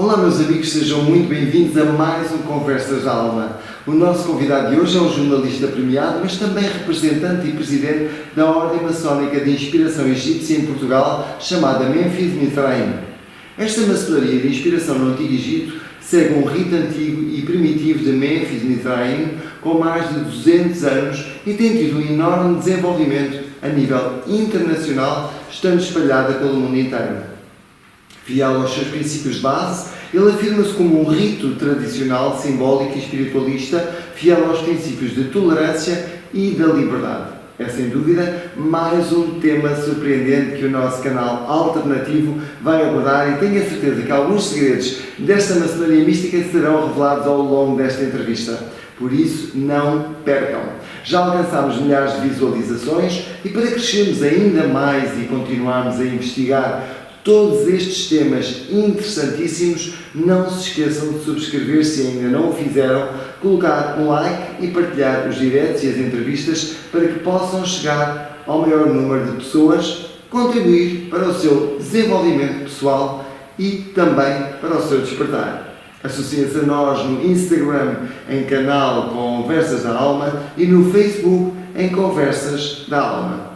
Olá meus amigos, sejam muito bem-vindos a mais um Conversas da Alma. O nosso convidado de hoje é um jornalista premiado, mas também representante e presidente da Ordem Maçónica de Inspiração Egípcia em Portugal, chamada Memphis Mizraim. Esta maçonaria de inspiração no Antigo Egito segue um rito antigo e primitivo de Memphis Mizraim com mais de 200 anos e tem tido um enorme desenvolvimento a nível internacional, estando espalhada pelo mundo inteiro. Fiel aos seus princípios de base, ele afirma-se como um rito tradicional, simbólico e espiritualista, fiel aos princípios de tolerância e da liberdade. É sem dúvida mais um tema surpreendente que o nosso canal alternativo vai abordar e tenho a certeza que alguns segredos desta maçonaria mística serão revelados ao longo desta entrevista. Por isso, não percam! Já alcançámos milhares de visualizações e para crescermos ainda mais e continuarmos a investigar todos estes temas interessantíssimos, não se esqueçam de subscrever se ainda não o fizeram, colocar um like e partilhar os diretos e as entrevistas para que possam chegar ao maior número de pessoas, contribuir para o seu desenvolvimento pessoal e também para o seu despertar. Associe-se a nós no Instagram em canal Conversas da Alma e no Facebook em Conversas da Alma.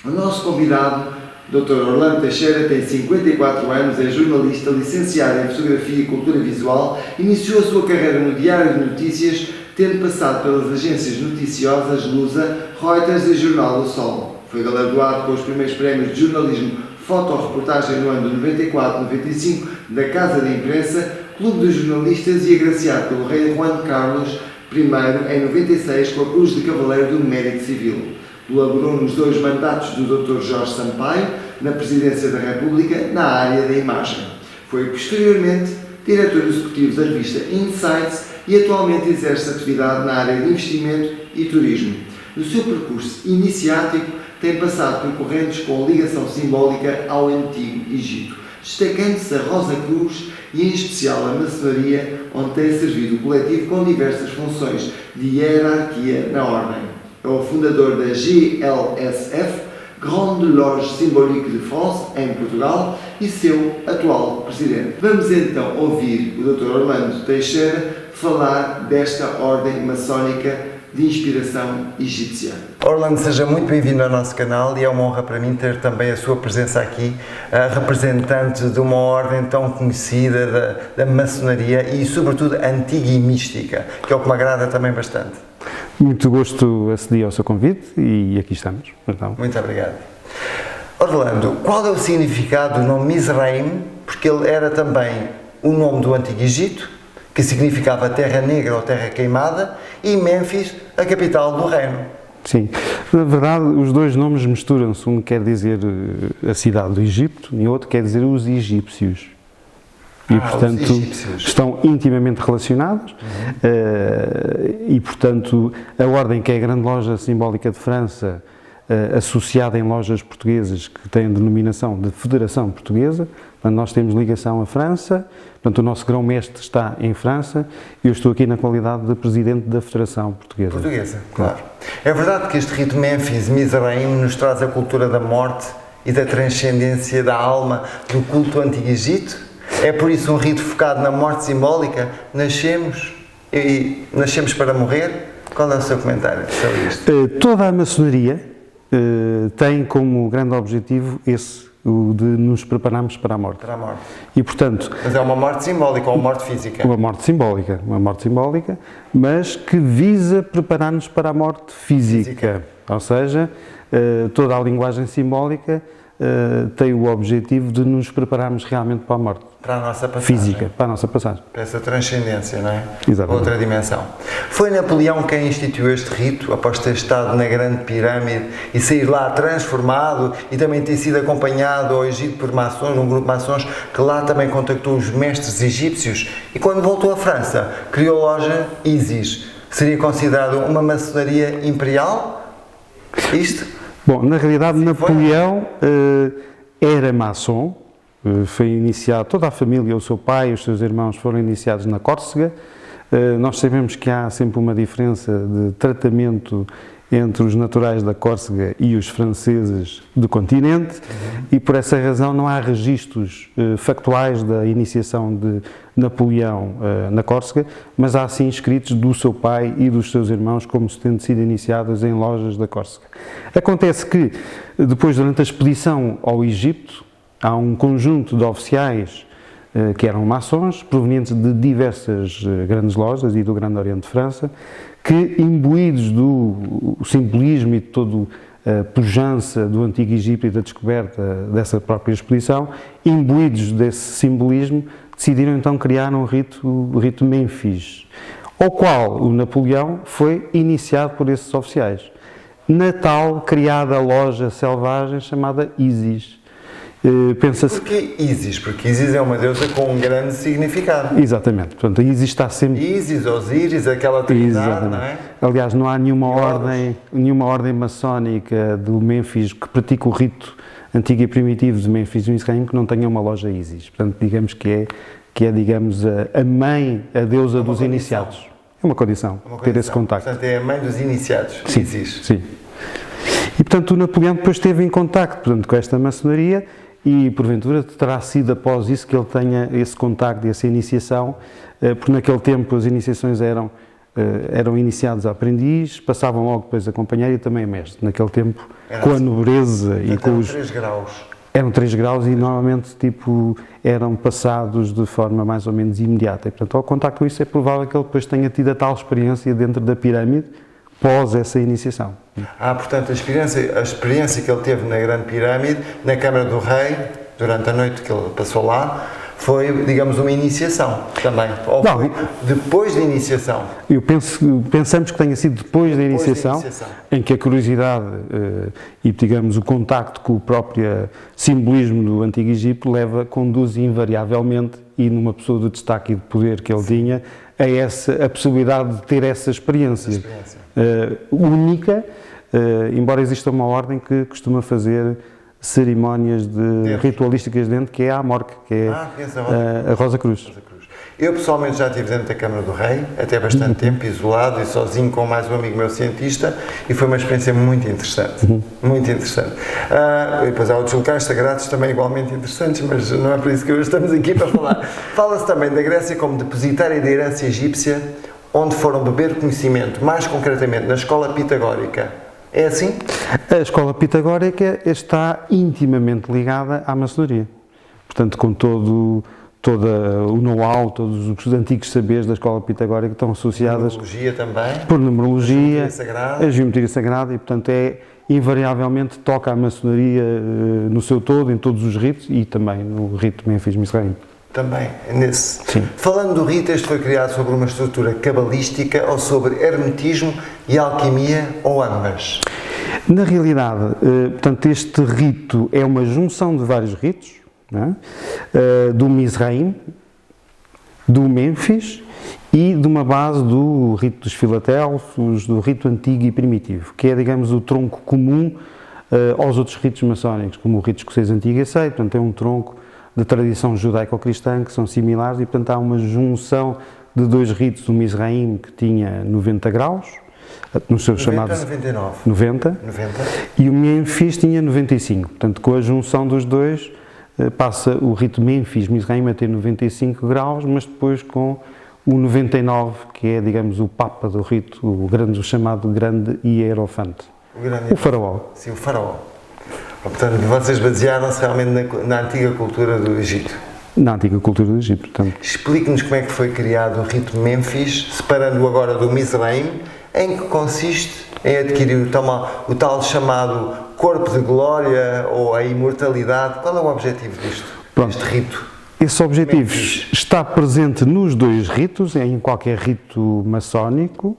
O nosso convidado, Dr. Orlando Teixeira, tem 54 anos, é jornalista, licenciado em Fotografia e Cultura Visual, iniciou a sua carreira no Diário de Notícias, tendo passado pelas agências noticiosas Lusa, Reuters e Jornal do Sol. Foi galardoado com os primeiros prémios de jornalismo fotoreportagem no ano de 94-95 da Casa da Imprensa, Clube dos Jornalistas e agraciado pelo rei Juan Carlos I em 96 com a Cruz de Cavaleiro do Mérito Civil. Colaborou nos dois mandatos do Dr. Jorge Sampaio, na Presidência da República, na área da imagem. Foi, posteriormente, diretor executivo da revista Insights e atualmente exerce atividade na área de investimento e turismo. No seu percurso iniciático, tem passado por correntes com ligação simbólica ao Antigo Egito, destacando-se a Rosa Cruz e, em especial, a maçonaria, onde tem servido o coletivo com diversas funções de hierarquia na ordem. É o fundador da GLSF, Grande Loge Symbolique de France, em Portugal, e seu atual presidente. Vamos então ouvir o Dr. Orlando Teixeira falar desta ordem maçónica de inspiração egípcia. Orlando, seja muito bem-vindo ao nosso canal e é uma honra para mim ter também a sua presença aqui, representante de uma ordem tão conhecida da maçonaria e, sobretudo, antiga e mística, que é o que me agrada também bastante. Muito gosto acedi ao seu convite e aqui estamos. Então. Muito obrigado. Orlando, qual é o significado do nome Mizraim? Porque ele era também o nome do Antigo Egito, que significava terra negra ou terra queimada, e Mênfis, a capital do reino. Sim, na verdade os dois nomes misturam-se. Um quer dizer a cidade do Egito e o outro quer dizer os egípcios. E, portanto, estão intimamente relacionados e, portanto, a Ordem, que é a grande loja simbólica de França, associada em lojas portuguesas que têm a denominação de Federação Portuguesa, portanto, nós temos ligação à França, portanto, o nosso grão-mestre está em França e eu estou aqui na qualidade de Presidente da Federação Portuguesa. Portuguesa, claro. É verdade que este rito Memphis Mizraim nos traz a cultura da morte e da transcendência da alma do culto Antigo Egito? É por isso um rito focado na morte simbólica? Nascemos para morrer? Qual é o seu comentário sobre isto? Toda a maçonaria tem como grande objetivo o de nos prepararmos para a morte. Para a morte. E, portanto, mas é uma morte simbólica ou uma morte física? Uma morte simbólica, mas que visa preparar-nos para a morte física. Ou seja, toda a linguagem simbólica tem o objetivo de nos prepararmos realmente para a morte. Para a nossa passagem. Física, para a nossa passagem. Para essa transcendência, não é? Exatamente. Outra dimensão. Foi Napoleão quem instituiu este rito, após ter estado na Grande Pirâmide e sair lá transformado e também ter sido acompanhado ao Egito por maçons, um grupo de maçons que lá também contactou os mestres egípcios e quando voltou à França, criou a loja Isis. Seria considerado uma maçonaria imperial? Isto? Bom, na realidade, Napoleão era maçom, foi iniciado, toda a família, o seu pai e os seus irmãos foram iniciados na Córcega. Nós sabemos que há sempre uma diferença de tratamento entre os naturais da Córsega e os franceses do continente, e por essa razão não há registros factuais da iniciação de Napoleão na Córsega, mas há sim escritos do seu pai e dos seus irmãos como tendo sido iniciados em lojas da Córsega. Acontece que, depois, durante a expedição ao Egito, há um conjunto de oficiais que eram maçons, provenientes de diversas grandes lojas e do Grande Oriente de França, que, imbuídos do simbolismo e de toda a pujança do Antigo Egito e da descoberta dessa própria expedição, imbuídos desse simbolismo, decidiram então criar o rito Mênfis, ao qual o Napoleão foi iniciado por esses oficiais, na tal criada loja selvagem chamada Isis. Pensa-se... Porquê Isis? Porque Isis é uma deusa com um grande significado. Exatamente. Portanto, a Isis está sempre... Isis, Osíris, aquela trindade, não é? Aliás, não há nenhuma ordem maçónica do Mênfis que pratique o rito antigo e primitivo de Mênfis e Misraim que não tenha uma loja Isis. Portanto, digamos que é digamos, a mãe, a deusa dos iniciados. É uma condição, ter esse contacto. Portanto, é a mãe dos iniciados, sim, Isis. Sim. E, portanto, o Napoleão depois esteve em contacto, portanto, com esta maçonaria e, porventura, terá sido após isso que ele tenha esse contacto e essa iniciação, porque naquele tempo as iniciações eram iniciados a aprendiz, passavam logo depois a companheiro e também a mestre. Naquele tempo, com a nobreza e com os... 3 graus. Eram 3 graus e normalmente eram passados de forma mais ou menos imediata. E, portanto, ao contacto com isso é provável que ele depois tenha tido a tal experiência dentro da pirâmide pós essa iniciação. Portanto, a experiência que ele teve na Grande Pirâmide, na Câmara do Rei, durante a noite que ele passou lá, foi, digamos, uma iniciação também. Ou não, foi depois da iniciação? Pensamos que tenha sido depois da iniciação, em que a curiosidade e, digamos, o contacto com o próprio simbolismo do Antigo Egito conduz invariavelmente, e numa pessoa de destaque e de poder que ele tinha, a possibilidade de ter essa experiência. Única, embora exista uma ordem que costuma fazer cerimónias ritualísticas dentro, que é a Amorque, que é a Rosa Cruz. Eu pessoalmente já estive dentro da Câmara do Rei, até bastante tempo, isolado e sozinho com mais um amigo meu cientista, e foi uma experiência muito interessante, muito interessante. E depois há outros locais sagrados também igualmente interessantes, mas não é por isso que hoje estamos aqui para falar. Fala-se também da Grécia como depositária da herança egípcia, onde foram beber conhecimento, mais concretamente na escola pitagórica. É assim? A escola pitagórica está intimamente ligada à maçonaria. Portanto, com todo o know-how, todos os antigos saberes da escola pitagórica estão associadas... Numerologia também? Por numerologia, a geometria sagrada, e, portanto, invariavelmente toca a maçonaria no seu todo, em todos os ritos, e também no rito Mênfis Misraim. Também, nesse. Sim. Falando do rito, este foi criado sobre uma estrutura cabalística ou sobre hermetismo e alquimia, ou ambas? Na realidade, portanto, este rito é uma junção de vários ritos, não é? Do Misraim, do Mênfis e de uma base do rito dos Filadelfos, do rito antigo e primitivo, que é, digamos, o tronco comum aos outros ritos maçónicos, como o rito escocês antigo e aceito. Portanto, é um tronco de tradição judaico-cristã que são similares e, portanto, há uma junção de dois ritos, o Misraim, que tinha 90 graus, nos seus 90 chamados... 99? 90. E o Mênfis tinha 95. Portanto, com a junção dos dois, passa o rito Mênfis Misraim a ter 95 graus, mas depois com o 99, que é, digamos, o papa do rito, o chamado grande hierofante. O faraó. Sim, o faraó. Portanto, vocês basearam-se realmente na antiga cultura do Egito. Na antiga cultura do Egito, portanto. Explique-nos como é que foi criado o rito Mênfis, separando-o agora do Misraim, em que consiste em adquirir o tal chamado corpo de glória ou a imortalidade. Qual é o objetivo deste rito? Esse objetivo Mênfis está presente nos dois ritos, em qualquer rito maçónico,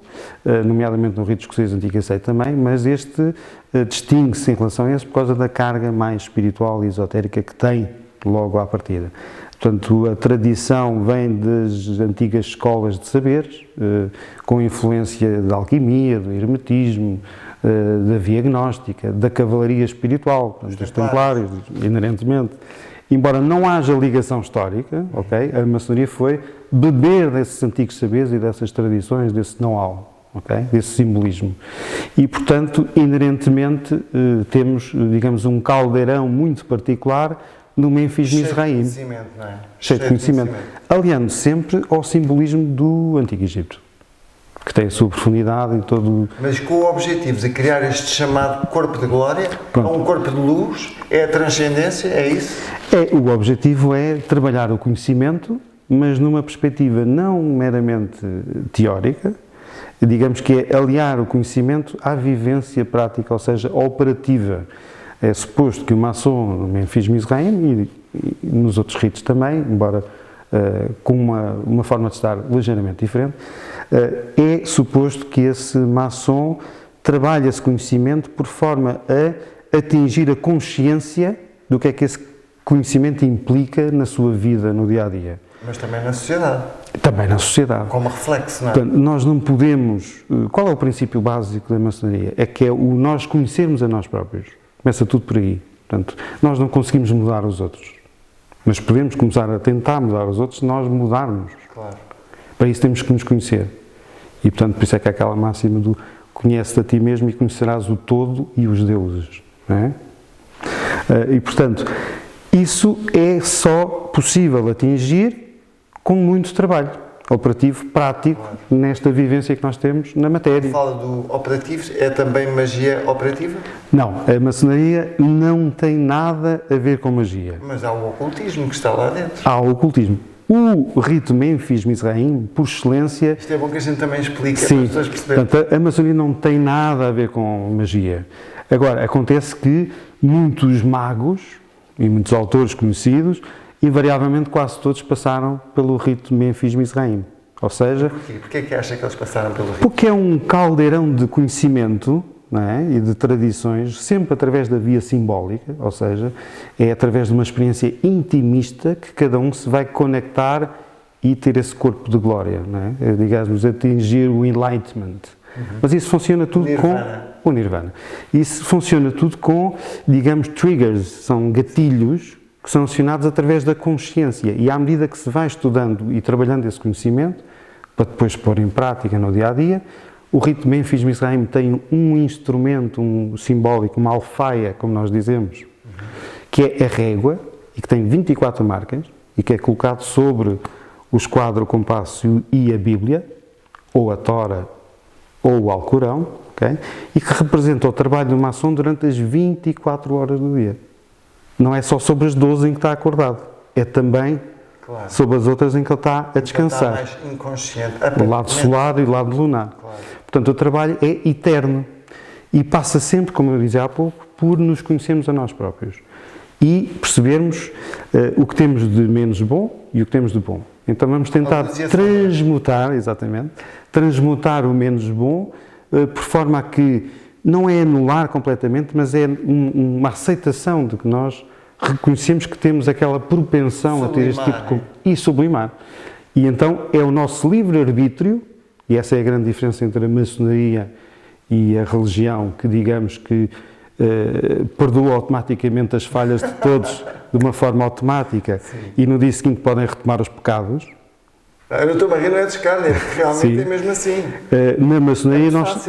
nomeadamente no rito escocês antigo e aceito também, mas este distingue-se em relação a esse por causa da carga mais espiritual e esotérica que tem logo à partida. Portanto, a tradição vem das antigas escolas de saberes, com influência da alquimia, do hermetismo, da via gnóstica, da cavalaria espiritual, dos templários, inerentemente. Embora não haja ligação histórica, a maçonaria foi beber desses antigos saberes e dessas tradições, desse know-how. okay? Desse simbolismo. E, portanto, inerentemente, temos, digamos, um caldeirão muito particular no Memphis Mizraim. Cheio de conhecimento. Aliando sempre ao simbolismo do Antigo Egito, que tem a sua profundidade e todo... Mas com o objetivo de criar este chamado corpo de glória, um corpo de luz, é a transcendência, é isso? O objetivo é trabalhar o conhecimento, mas numa perspectiva não meramente teórica, digamos que é aliar o conhecimento à vivência prática, ou seja, operativa. É suposto que o maçom no Memphis Mizraim e nos outros ritos também, embora com uma forma de estar ligeiramente diferente, é suposto que esse maçom trabalhe esse conhecimento por forma a atingir a consciência do que é que esse conhecimento implica na sua vida, no dia-a-dia. Mas também na sociedade. Também na sociedade. Como reflexo, não é? Portanto, nós não podemos... Qual é o princípio básico da maçonaria? É que é o nós conhecermos a nós próprios. Começa tudo por aí. Portanto, nós não conseguimos mudar os outros. Mas podemos começar a tentar mudar os outros se nós mudarmos. Claro. Para isso temos que nos conhecer. E, portanto, por isso é que há aquela máxima do conhece-te a ti mesmo e conhecerás o todo e os deuses. Não é? E, portanto, isso é só possível atingir com muito trabalho operativo, prático, claro, nesta vivência que nós temos na matéria. Fala do operativo, é também magia operativa? Não, a maçonaria não tem nada a ver com magia. Mas há o ocultismo que está lá dentro. Há o ocultismo. O rito Memphis Mizraim, por excelência... Isto é bom que a gente também explique, sim, para as pessoas perceberem. Portanto, a maçonaria não tem nada a ver com magia. Agora, acontece que muitos magos e muitos autores conhecidos, invariavelmente quase todos passaram pelo rito Memphis Mizraim. Ou seja... Porquê é que acha que eles passaram pelo rito? Porque é um caldeirão de conhecimento, não é? E de tradições, sempre através da via simbólica, ou seja, é através de uma experiência intimista que cada um se vai conectar e ter esse corpo de glória, não é? Digamos, atingir o enlightenment. Mas isso funciona tudo com o nirvana. Isso funciona tudo com, digamos, triggers, são gatilhos que são acionados através da consciência. E à medida que se vai estudando e trabalhando esse conhecimento, para depois pôr em prática no dia-a-dia, o rito Memphis Mizraim tem um instrumento, um simbólico, uma alfaia, como nós dizemos, que é a régua, e que tem 24 marcas, e que é colocado sobre o esquadro, o compasso e a Bíblia, ou a Tora, ou o Alcorão, okay? E que representa o trabalho do maçom durante as 24 horas do dia. Não é só sobre as 12 em que está acordado, é também claro, sobre as outras em que ele está a descansar. Está mais inconsciente. O lado solar e o lado lunar. Claro. Portanto, o trabalho é eterno e passa sempre, como eu dizia há pouco, por nos conhecermos a nós próprios e percebermos o que temos de menos bom e o que temos de bom. Então vamos tentar transmutar, exatamente, transmutar o menos bom por forma a que não é anular completamente, mas é uma aceitação de que nós reconhecemos que temos aquela propensão a ter este tipo de... E sublimar. E então é o nosso livre-arbítrio, e essa é a grande diferença entre a maçonaria e a religião, que digamos que perdoa automaticamente as falhas de todos de uma forma automática. Sim. E no dia seguinte podem retomar os pecados. Eu não estou a rir, não é descarne, porque realmente sim, é mesmo assim. Na maçonaria nós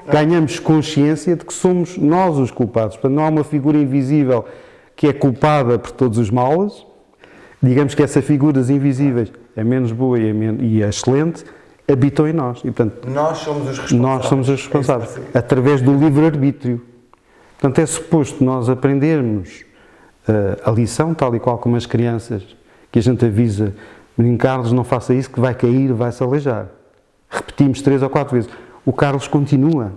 ganhamos consciência de que somos nós os culpados. Portanto, não há uma figura invisível que é culpada por todos os males. Digamos que essas figuras invisíveis, a menos boa e a excelente, habitam em nós. E, portanto, nós somos os responsáveis. Nós somos os responsáveis, através do livre-arbítrio. Portanto, é suposto nós aprendermos a lição, tal e qual como as crianças, que a gente avisa: menino Carlos, não faça isso, que vai cair, vai-se aleijar. Repetimos 3 ou 4 vezes. O Carlos continua.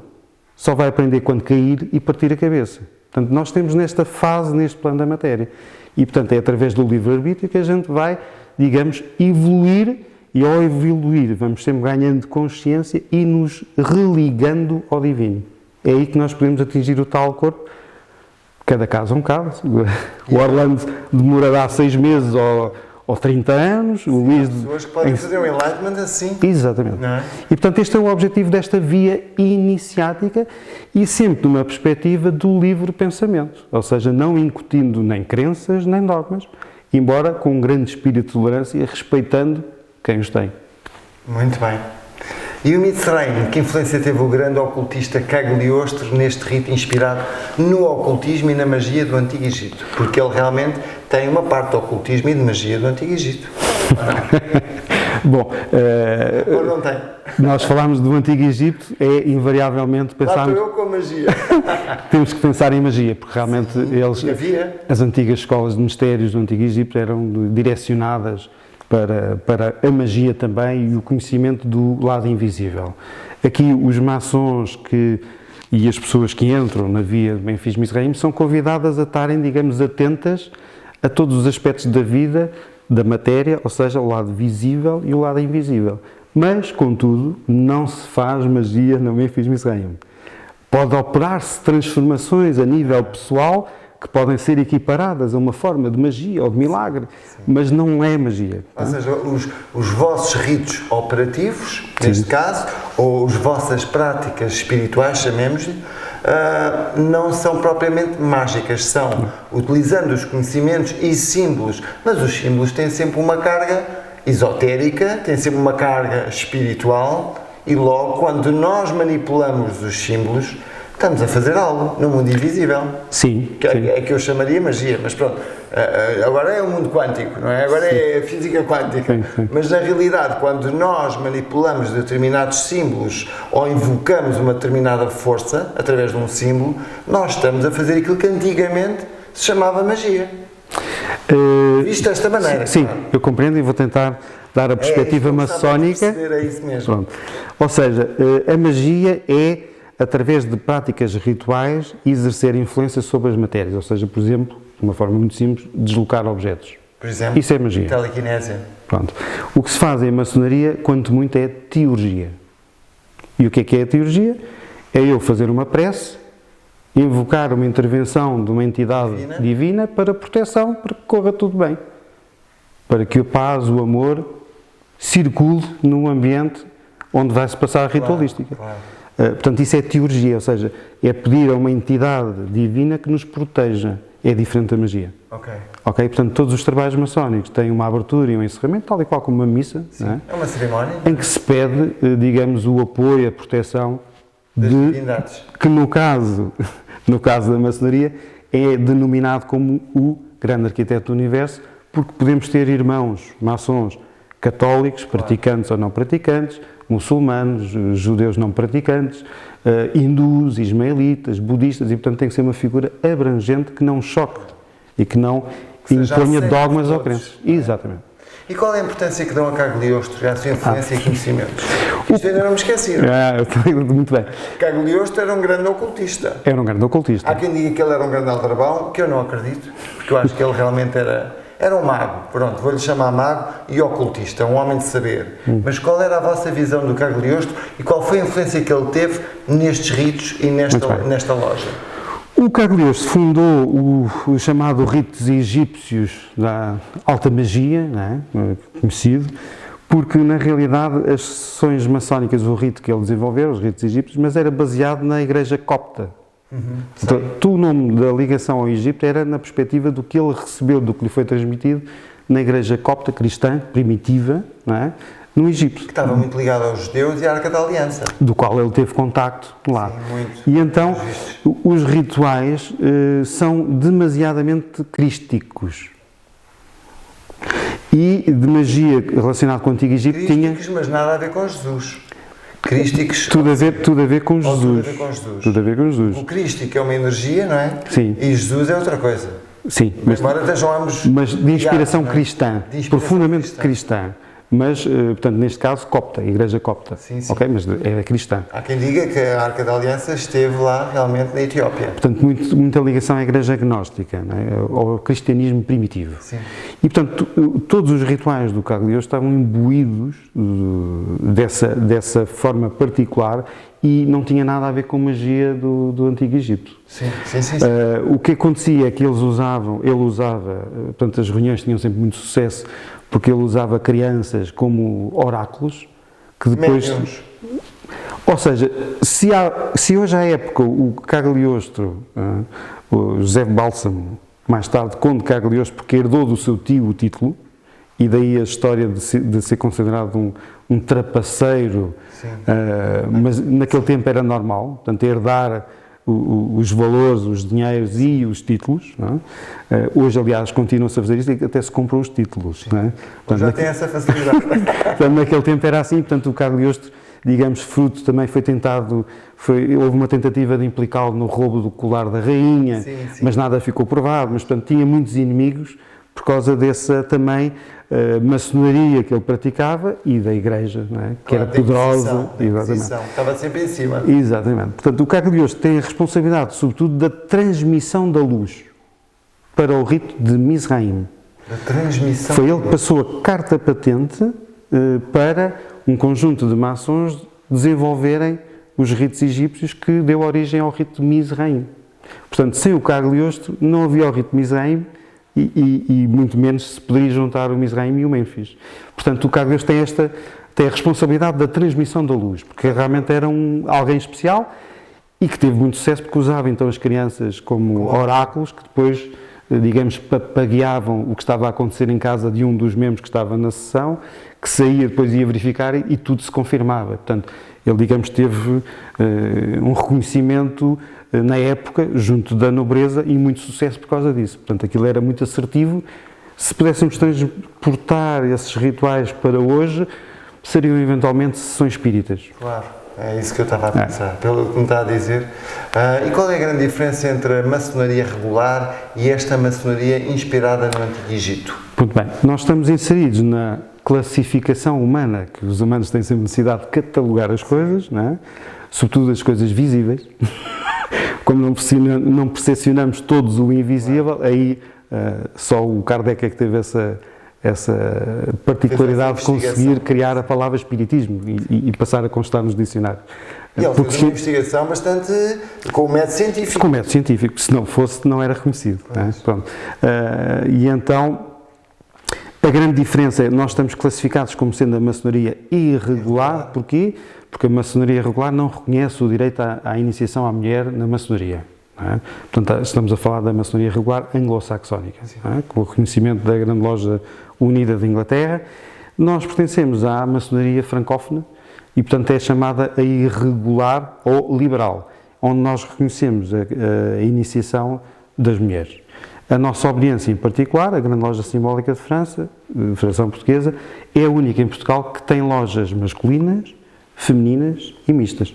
Só vai aprender quando cair e partir a cabeça. Portanto, nós temos nesta fase, neste plano da matéria. E, portanto, é através do livre-arbítrio que a gente vai, digamos, evoluir, e ao evoluir vamos sempre ganhando consciência e nos religando ao divino. É aí que nós podemos atingir o tal corpo. Cada caso é um caso. O Orlando demorará 6 meses ou 30 anos. O Luís... pessoas que podem fazer um enlightenment assim. Exatamente. Não é? E, portanto, este é o objetivo desta via iniciática e sempre numa perspectiva do livre pensamento. Ou seja, não incutindo nem crenças, nem dogmas, embora com um grande espírito de tolerância e respeitando quem os tem. Muito bem. E o Mitzrayim, que influência teve o grande ocultista Cagliostro neste rito inspirado no ocultismo e na magia do Antigo Egito? Porque ele realmente tem uma parte do ocultismo e de magia do Antigo Egito. Bom, Ou não tem? nós falámos do Antigo Egito, é invariavelmente Lá pensarmos, estou eu com a magia. temos que pensar em magia, porque realmente Havia. as antigas escolas de mistérios do Antigo Egito eram direcionadas para a magia também e o conhecimento do lado invisível. Aqui os maçons e as pessoas que entram na via de Memphis Mizraim são convidadas a estarem, digamos, atentas a todos os aspectos da vida, da matéria, ou seja, o lado visível e o lado invisível. Mas, contudo, não se faz magia na Memphis Mizraim. Pode operar-se transformações a nível pessoal que podem ser equiparadas a uma forma de magia ou de milagre, mas não é magia. Ou seja, os vossos ritos operativos, neste caso, ou as vossas práticas espirituais, chamemos-lhe, não são propriamente mágicas, são utilizando os conhecimentos e símbolos, mas os símbolos têm sempre uma carga esotérica, têm sempre uma carga espiritual e logo quando nós manipulamos os símbolos estamos a fazer algo no mundo invisível. Sim. É que eu chamaria magia, mas pronto, agora é o mundo quântico, não é? Agora é a física quântica. Sim. Mas na realidade, quando nós manipulamos determinados símbolos ou invocamos uma determinada força através de um símbolo, nós estamos a fazer aquilo que antigamente se chamava magia. Visto desta maneira. Sim, claro. eu compreendo e vou tentar dar a perspectiva maçónica. É isso mesmo. Pronto. Ou seja, a magia é, através de práticas rituais, exercer influência sobre as matérias. Ou seja, por exemplo, de uma forma muito simples, deslocar objetos. Por exemplo, Isso é magia. telequinésia. Pronto. O que se faz em maçonaria, quanto muito, é teurgia. E o que é a teurgia? É eu fazer uma prece, invocar uma intervenção de uma entidade divina para proteção, para que corra tudo bem. Para que a paz, o amor, circule num ambiente onde vai-se passar a ritualística. Claro. Portanto, isso é teurgia, ou seja, é pedir a uma entidade divina que nos proteja. É diferente da magia. Ok? Portanto, todos os trabalhos maçónicos têm uma abertura e um encerramento, tal e qual como uma missa. Sim. Não é? É uma cerimónia. Em que se pede, digamos, o apoio, a proteção Das de divindades. que no caso da maçonaria é denominado como o grande arquiteto do universo, porque podemos ter irmãos maçons católicos, praticantes ou não praticantes, muçulmanos, judeus não praticantes, hindus, ismaelitas, budistas, e portanto tem que ser uma figura abrangente que não choque e que não imponha dogmas ou crenças. Exatamente. E qual é a importância que dão a Cagliostro, a sua influência e conhecimentos? Isto ainda não me esqueci. Muito bem. Cagliostro era um grande ocultista. Era um grande ocultista. Há quem diga que ele era um grande aldrabão, que eu não acredito, porque eu acho que ele realmente era um mago, pronto, vou-lhe chamar mago e ocultista, um homem de saber. Mas qual era a vossa visão do Cagliostro e qual foi a influência que ele teve nestes ritos e nesta loja? O Cagliostro fundou o chamado ritos egípcios da alta magia, não é? Conhecido, porque na realidade as sessões maçónicas, o rito que ele desenvolveu, os ritos egípcios, mas era baseado na igreja copta. Então, o nome da ligação ao Egito era na perspectiva do que ele recebeu, do que lhe foi transmitido na igreja copta cristã, primitiva, não é? No Egito. Que estava muito ligado aos judeus e à Arca da Aliança. Do qual ele teve contacto lá. Sim, muito. E então, os rituais são demasiadamente crísticos. E de magia relacionada com o Antigo Egito Crísticos, mas nada a ver com Jesus. Crísticos. Tudo a ver com Jesus. Tudo a ver com Jesus. Tudo a ver com Jesus. O crístico é uma energia, não é? Sim. E Jesus é outra coisa. Sim. Embora estejam ambos Mas de inspiração ligados, não é? cristã. De inspiração Profundamente cristã. Mas, portanto, neste caso, copta, a igreja copta. Sim, sim. Ok? Mas é cristã. Há quem diga que a Arca da Aliança esteve lá realmente na Etiópia. Portanto, muita ligação à igreja agnóstica, não é? Ao cristianismo primitivo. Sim. E, portanto, todos os rituais do Cagliostro estavam imbuídos dessa forma particular e não tinha nada a ver com magia do Antigo Egito. Sim. O que acontecia é que ele usava, portanto, as reuniões tinham sempre muito sucesso, porque ele usava crianças como oráculos, que depois... Médiuns. Ou seja, se hoje à época o Cagliostro, o José Bálsamo, mais tarde Conde Cagliostro, porque herdou do seu tio o título, e daí a história de ser considerado um trapaceiro, mas naquele tempo era normal, portanto, herdar os valores, os dinheiros e os títulos. Não é? Hoje, aliás, continua-se a fazer isso e até se compram os títulos. Não é? Portanto, já tem essa facilidade. Portanto, naquele tempo era assim, portanto, o Cagliostro, digamos, fruto também houve uma tentativa de implicá-lo no roubo do colar da rainha, mas nada ficou provado, mas, portanto, tinha muitos inimigos por causa dessa também maçonaria que ele praticava e da igreja, não é? Que era poderosa. Estava sempre em cima. Exatamente. Portanto, o Cagliostro tem a responsabilidade, sobretudo, da transmissão da luz para o rito de Mizraim. Da transmissão. Foi ele que passou a carta patente para um conjunto de maçons desenvolverem os ritos egípcios que deu origem ao rito de Mizraim. Portanto, sem o Cagliostro não havia o rito de Mizraim e muito menos se poderia juntar o Mizraim e o Mênfis. Portanto, o Cagliostro tem a responsabilidade da transmissão da luz, porque realmente era alguém especial e que teve muito sucesso porque usava então as crianças como oráculos que depois, digamos, papagueavam o que estava a acontecer em casa de um dos membros que estava na sessão, que saía, depois ia verificar e tudo se confirmava. Portanto, ele, digamos, teve um reconhecimento na época, junto da nobreza, e muito sucesso por causa disso. Portanto, aquilo era muito assertivo. Se pudéssemos transportar esses rituais para hoje, seriam eventualmente sessões espíritas. Claro, é isso que eu estava a pensar, pelo que me está a dizer. E qual é a grande diferença entre a maçonaria regular e esta maçonaria inspirada no Antigo Egito? Muito bem, nós estamos inseridos na classificação humana, que os humanos têm sempre necessidade de catalogar as coisas, não é? Sobretudo as coisas visíveis. Como não percepcionamos todos o invisível, aí só o Kardec é que teve essa particularidade de conseguir criar a palavra espiritismo e passar a constar nos dicionários. E ele fez uma investigação bastante com o método científico. Com o método científico, se não fosse, não era reconhecido. Não é? Pronto. E então, a grande diferença é que nós estamos classificados como sendo a maçonaria irregular. Porquê? Porque a maçonaria regular não reconhece o direito à iniciação à mulher na maçonaria. Não é? Portanto, estamos a falar da maçonaria regular anglo-saxónica, com o reconhecimento da Grande Loja Unida de Inglaterra. Nós pertencemos à maçonaria francófona e, portanto, é chamada a irregular ou liberal, onde nós reconhecemos a iniciação das mulheres. A nossa obediência em particular, a Grande Loja Simbólica de França, Federação Portuguesa, é a única em Portugal que tem lojas masculinas, femininas e mistas.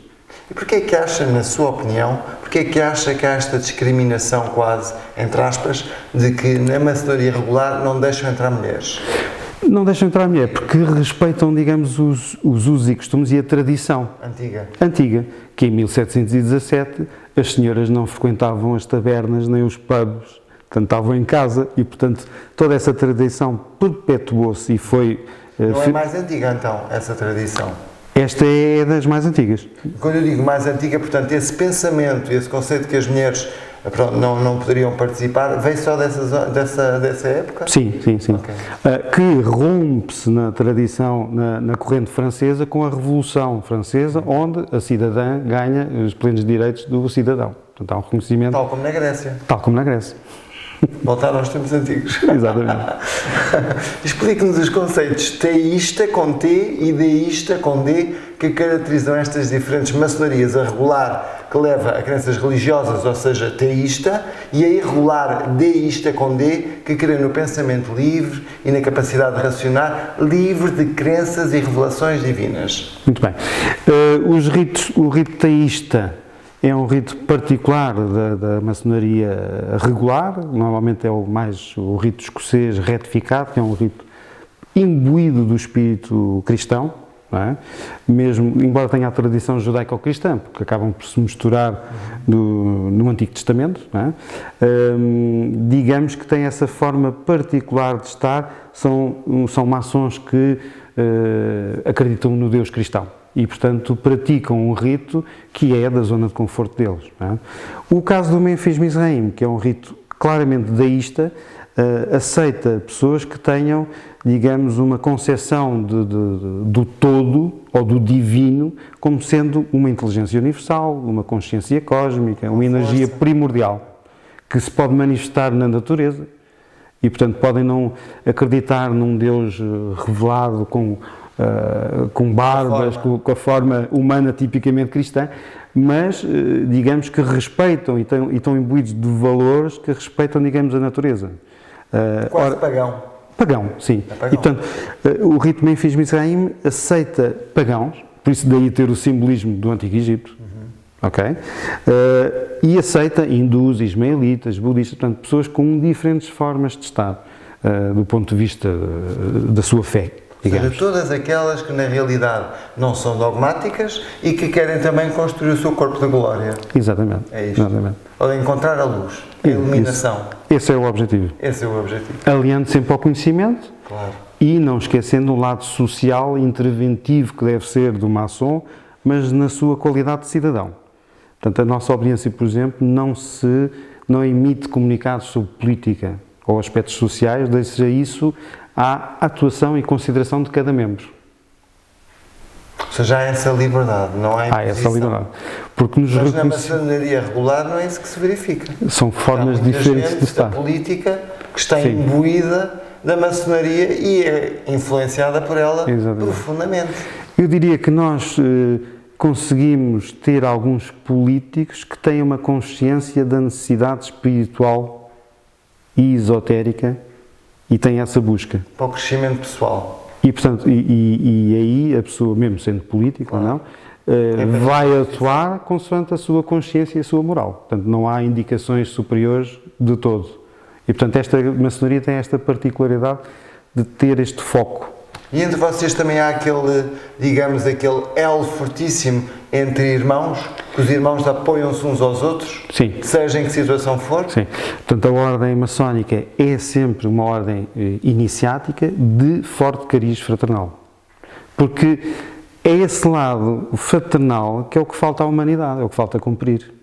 E porquê é que acha, na sua opinião, porquê é que acha que há esta discriminação quase, entre aspas, de que na maçonaria regular não deixam entrar mulheres? Não deixam entrar mulher porque respeitam, digamos, os usos e costumes e a tradição antiga, que em 1717 as senhoras não frequentavam as tabernas nem os pubs, portanto estavam em casa e, portanto, toda essa tradição perpetuou-se e foi... Não é mais antiga, então, essa tradição? Esta é das mais antigas. Quando eu digo mais antiga, portanto, esse pensamento, esse conceito que as mulheres não poderiam participar, vem só dessa época? Sim. Okay. Que rompe-se na tradição, na corrente francesa, com a Revolução Francesa, onde a cidadã ganha os plenos direitos do cidadão. Portanto, há um reconhecimento... Tal como na Grécia. Tal como na Grécia. Voltar aos tempos antigos. Exatamente. Explique-nos os conceitos teísta com T e deísta com D que caracterizam estas diferentes maçonarias. A regular, que leva a crenças religiosas, ou seja, teísta, e a irregular, deísta com D, que crê no pensamento livre e na capacidade de raciocinar, livre de crenças e revelações divinas. Muito bem. O rito teísta é um rito particular da maçonaria regular, normalmente é o rito escocês retificado, que é um rito imbuído do espírito cristão, não é? Mesmo, embora tenha a tradição judaico-cristã, porque acabam por se misturar no Antigo Testamento, não é? Digamos que tem essa forma particular de estar, são maçons que acreditam no Deus cristão. E, portanto, praticam um rito que é da zona de conforto deles. Não é? O caso do Mênfis Mizraim, que é um rito claramente deísta, aceita pessoas que tenham, digamos, uma concepção do todo ou do divino como sendo uma inteligência universal, uma consciência cósmica, uma energia primordial que se pode manifestar na natureza E, portanto, podem não acreditar num Deus revelado com barbas, com a forma humana tipicamente cristã, mas, digamos, que respeitam e estão imbuídos de valores que respeitam, digamos, a natureza. Quase pagão. Pagão, sim. É pagão. E, portanto, o rito Memphis Mizraim aceita pagãos, por isso daí ter o simbolismo do Antigo Egito, ok? E aceita hindus, ismaelitas, budistas, portanto, pessoas com diferentes formas de estar, do ponto de vista da sua fé, digamos. Todas aquelas que na realidade não são dogmáticas e que querem também construir o seu corpo de glória. Exatamente. É isto. Exatamente. Ou de encontrar a luz, a iluminação. Esse é o objetivo. Esse é o objetivo. Aliando sempre ao conhecimento, Claro. e não esquecendo o lado social e interventivo que deve ser do maçom, mas na sua qualidade de cidadão. Portanto, a nossa audiência, por exemplo, não emite comunicados sobre política ou aspectos sociais, deixa isso à atuação e consideração de cada membro. Ou seja, há essa liberdade, não há imposição. Há essa liberdade. Porque nos Mas na maçonaria regular não é isso que se verifica. São formas Há muita diferentes gente de estar. da política que está Sim. imbuída da maçonaria e é influenciada por ela Exatamente. profundamente. Eu diria que nós conseguimos ter alguns políticos que têm uma consciência da necessidade espiritual e esotérica e têm essa busca. Para o crescimento pessoal. E, portanto, e aí a pessoa, mesmo sendo política ou não, vai atuar consoante a sua consciência e a sua moral. Portanto, não há indicações superiores de todo. E, portanto, esta maçonaria tem esta particularidade de ter este foco. E entre vocês também há aquele, digamos, aquele elo fortíssimo entre irmãos, que os irmãos apoiam-se uns aos outros, Sim. seja em que situação for? Sim. Portanto, a ordem maçónica é sempre uma ordem iniciática de forte cariz fraternal. Porque é esse lado fraternal que é o que falta à humanidade, é o que falta cumprir.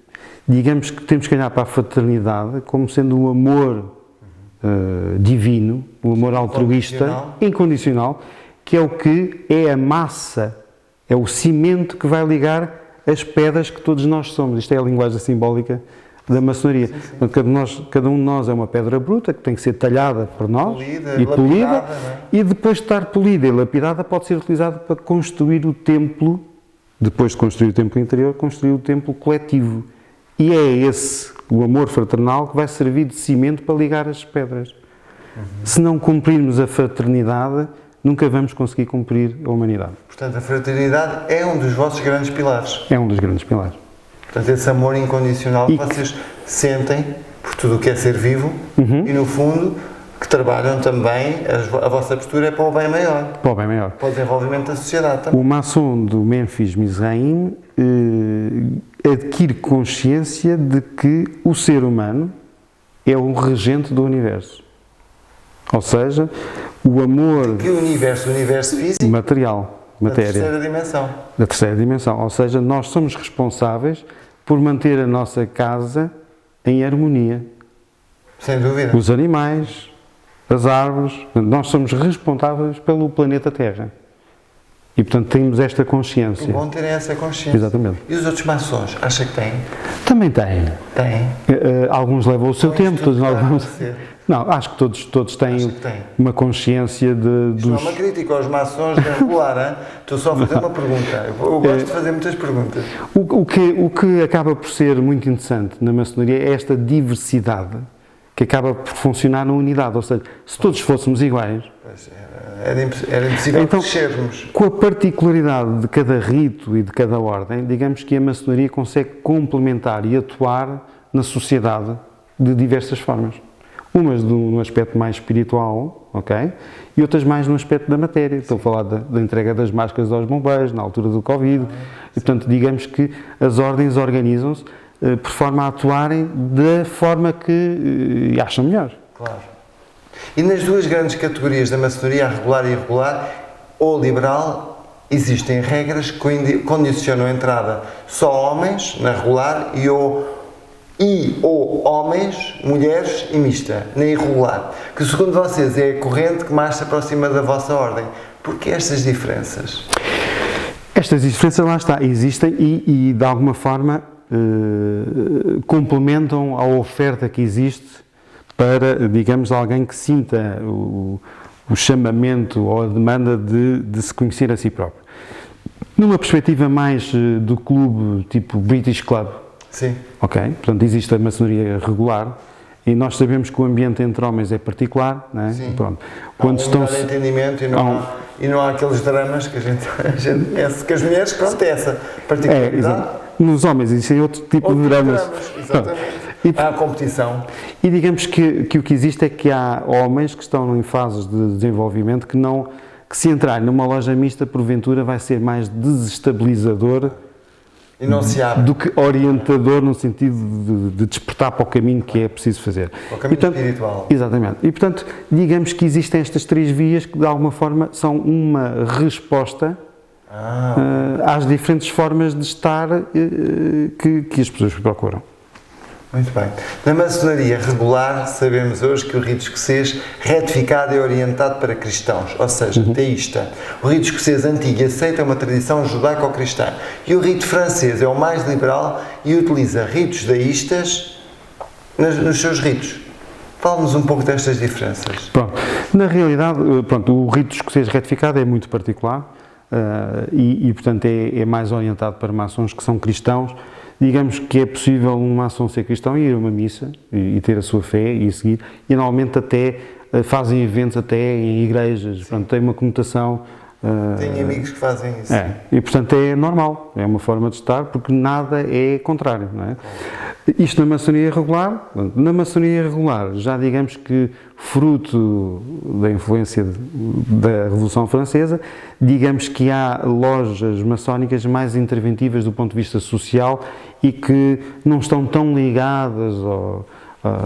Digamos que temos que olhar para a fraternidade como sendo um amor divino, um amor altruísta, incondicional, que é o que é a massa, é o cimento que vai ligar as pedras que todos nós somos. Isto é a linguagem simbólica da maçonaria. Portanto, cada um de nós é uma pedra bruta que tem que ser talhada por nós Polida, e polida, lapidada, não é? e depois de estar polida e lapidada pode ser utilizada para construir o templo, depois de construir o templo interior, construir o templo coletivo. E é esse, o amor fraternal, que vai servir de cimento para ligar as pedras. Se não cumprirmos a fraternidade, nunca vamos conseguir cumprir a humanidade. Portanto, a fraternidade é um dos vossos grandes pilares. É um dos grandes pilares. Portanto, esse amor incondicional que vocês sentem por tudo o que é ser vivo e, no fundo, que trabalham também, a vossa postura é para o bem maior, Para o bem maior. para o desenvolvimento da sociedade também. O maçom do Memphis Mizraim adquire consciência de que o ser humano é o regente do universo. Ou seja, o amor Que o universo físico, material, da matéria, terceira dimensão. da terceira dimensão. Ou seja, nós somos responsáveis por manter a nossa casa em harmonia. Sem dúvida. Os animais, as árvores, nós somos responsáveis pelo planeta Terra. E, portanto, temos esta consciência. É bom terem essa consciência. Exatamente. E os outros maçons, acha que têm? Também têm. Têm. Alguns levam o seu Ou tempo, isto todos está a nós vamos... acontecer? Não, acho que todos têm Acho que têm. uma consciência Isto não é uma crítica aos maçons de regular, hein? Estou só a fazer uma pergunta. Eu gosto de fazer muitas perguntas. O que acaba por ser muito interessante na maçonaria é esta diversidade que acaba por funcionar na unidade. Ou seja, se todos fôssemos iguais, Pois, era impossível então, crescermos. com a particularidade de cada rito e de cada ordem, digamos que a maçonaria consegue complementar e atuar na sociedade de diversas formas. Umas num aspecto mais espiritual, ok? E outras mais no aspecto da matéria. Estou a falar da entrega das máscaras aos bombeiros, na altura do Covid. E, portanto, digamos que as ordens organizam-se por forma a atuarem da forma que acham melhor. Claro. E nas duas grandes categorias da maçonaria, a regular e irregular, ou liberal, existem regras que condicionam a entrada só homens na regular ou homens, mulheres e mista, na irregular, que segundo vocês é a corrente que mais se aproxima da vossa ordem. Porquê estas diferenças? Estas diferenças lá está, existem e de alguma forma complementam a oferta que existe para, digamos, alguém que sinta o chamamento ou a demanda de se conhecer a si próprio. Numa perspectiva mais do clube, tipo British Club, Sim. ok? Portanto, existe a maçonaria regular e nós sabemos que o ambiente entre homens é particular, não é? Sim. Pronto. Quando há um entendimento e não há aqueles dramas que a gente conhece, que as mulheres, pronto, é essa particularidade. Nos homens existem outro tipo de dramas. Exatamente. Há a competição. E digamos que o que existe é que há homens que estão em fases de desenvolvimento que se entrarem numa loja mista, porventura vai ser mais desestabilizador E não se abre. do que orientador no sentido de despertar para o caminho que é preciso fazer. O caminho espiritual. Exatamente. E, portanto, digamos que existem estas 3 vias que, de alguma forma, são uma resposta às diferentes formas de estar que as pessoas procuram. Muito bem. Na maçonaria regular, sabemos hoje que o rito escocês retificado é orientado para cristãos, ou seja, teísta. O rito escocês antigo aceita uma tradição judaico-cristã. E o rito francês é o mais liberal e utiliza ritos deístas nos seus ritos. Fale-nos um pouco destas diferenças. Pronto. Na realidade, o rito escocês retificado é muito particular e portanto, é mais orientado para maçons que são cristãos. Digamos que é possível um maçom ser cristão e ir a uma missa e ter a sua fé e seguir, e normalmente até fazem eventos até em igrejas, portanto tem uma conotação... Tenho amigos que fazem isso. E portanto é normal, é uma forma de estar, porque nada é contrário, não é? Isto na maçonaria regular. Na maçonaria regular, já digamos que fruto da influência da Revolução Francesa, digamos que há lojas maçónicas mais interventivas do ponto de vista social e que não estão tão ligadas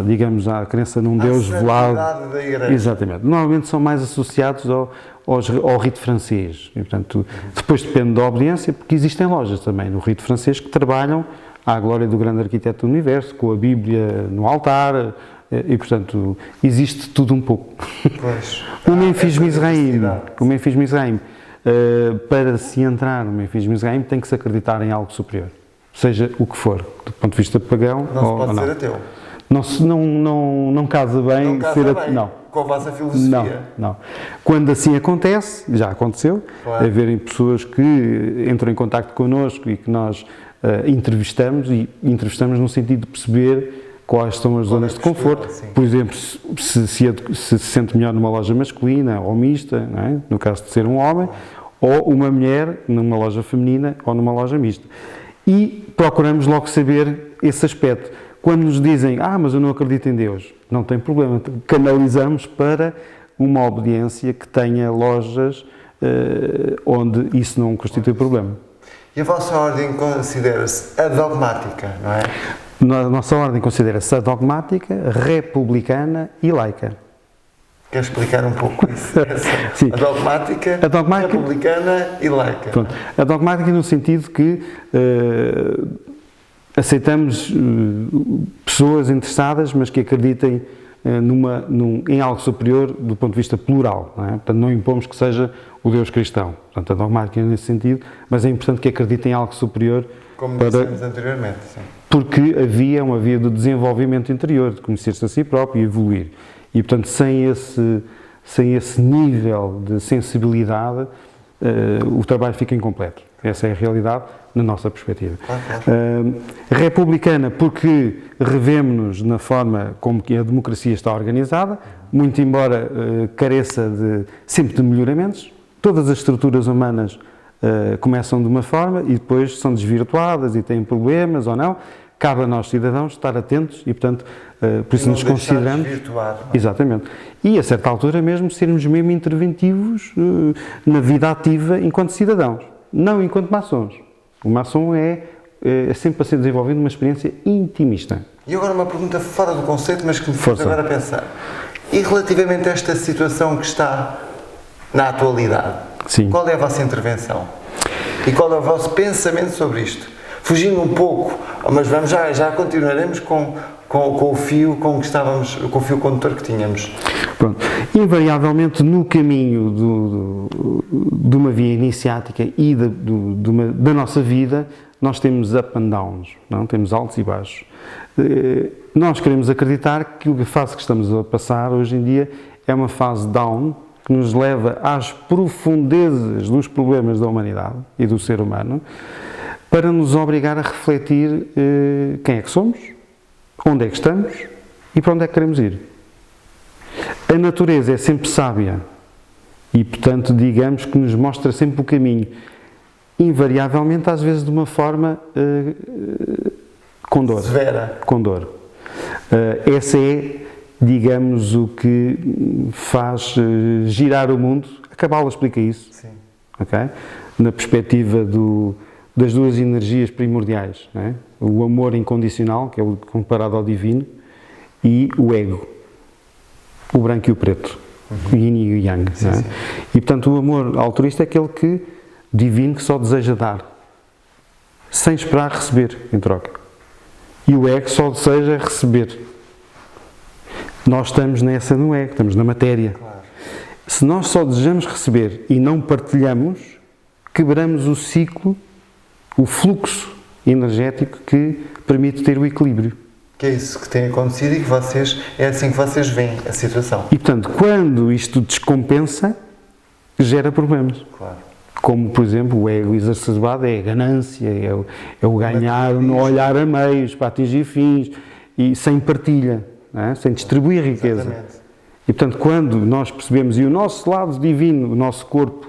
digamos, à crença num Deus velado. Da igreja. Exatamente. Normalmente são mais associados ao rito francês. E, portanto, depois depende da obediência, porque existem lojas também no rito francês que trabalham à glória do grande arquiteto do universo, com a Bíblia no altar, e, portanto, existe tudo um pouco. Pois. O Memphis Mizraim, para se entrar no Memphis Mizraim, tem que se acreditar em algo superior, seja o que for, do ponto de vista pagão Não ou se pode não. ser ateu. Não casa bem Não casa ser bem não. com a vossa filosofia. Não. Quando assim acontece, já aconteceu, Claro. haverem pessoas que entram em contacto connosco e que nós entrevistamos, e entrevistamos no sentido de perceber quais são as zonas de conforto. Sim. Por exemplo, se sente melhor numa loja masculina ou mista, não é? No caso de ser um homem, ou uma mulher numa loja feminina ou numa loja mista. E procuramos logo saber esse aspecto. Quando nos dizem, mas eu não acredito em Deus, não tem problema, canalizamos para uma obediência que tenha lojas onde isso não constitui problema. E a vossa ordem considera-se adogmática, não é? A nossa ordem considera-se adogmática, republicana e laica. Quer explicar um pouco isso? Sim. Adogmática, republicana e laica. Pronto. Adogmática no sentido que aceitamos pessoas interessadas, mas que acreditem em algo superior do ponto de vista plural, não é? Portanto, não impomos que seja o Deus cristão. Portanto, a dogmática nesse sentido, mas é importante que acreditem em algo superior. Como dissemos anteriormente, sim. Porque havia uma via de desenvolvimento interior, de conhecer-se a si próprio e evoluir. E, portanto, sem esse nível de sensibilidade, o trabalho fica incompleto. Essa é a realidade na nossa perspectiva. Claro. Republicana, porque revemos-nos na forma como que a democracia está organizada, muito embora careça sempre de melhoramentos. Todas as estruturas humanas começam de uma forma e depois são desvirtuadas e têm problemas ou não. Cabe a nós, cidadãos, estar atentos e, portanto, por isso nos consideramos... Exatamente. E, a certa altura mesmo, sermos mesmo interventivos na vida ativa enquanto cidadãos, não enquanto maçons. O maçom é sempre para ser desenvolvido uma experiência intimista. E agora uma pergunta fora do conceito, mas que me faz agora pensar. E relativamente a esta situação que está na atualidade, Sim. Qual é a vossa intervenção? E qual é o vosso pensamento sobre isto? Fugindo um pouco, mas vamos já continuaremos com o fio com que estávamos, com o fio condutor que tínhamos. Pronto. Invariavelmente no caminho de uma via iniciática e da nossa vida, nós temos up and downs, não? Temos altos e baixos. Nós queremos acreditar que a fase que estamos a passar hoje em dia é uma fase down, que nos leva às profundezas dos problemas da humanidade e do ser humano, para nos obrigar a refletir quem é que somos, onde é que estamos e para onde é que queremos ir. A natureza é sempre sábia e, portanto, digamos que nos mostra sempre o caminho, invariavelmente, às vezes de uma forma com dor. Severa. Com dor. Essa é, digamos, o que faz girar o mundo. A Cabala explica isso. Sim. Okay? Na perspectiva das duas energias primordiais. Não é? O amor incondicional, que é o comparado ao divino, e o ego. O branco e o preto. O yin e o yang. Sim, não é? sim. E, portanto, o amor altruísta é aquele divino que só deseja dar, sem esperar receber em troca. E o ego só deseja receber. Nós estamos no ego, estamos na matéria. Claro. Se nós só desejamos receber e não partilhamos, quebramos o ciclo, o fluxo energético que permite ter o equilíbrio. Que é isso que tem acontecido e que é assim que vocês veem a situação. E, portanto, quando isto descompensa, gera problemas. Claro. Como, por exemplo, o ego exacerbado é a ganância, é o ganhar, no olhar a meios, para atingir fins, e sem partilha, não é? Sem distribuir riqueza. Exatamente. E, portanto, quando nós percebemos, e o nosso lado divino, o nosso corpo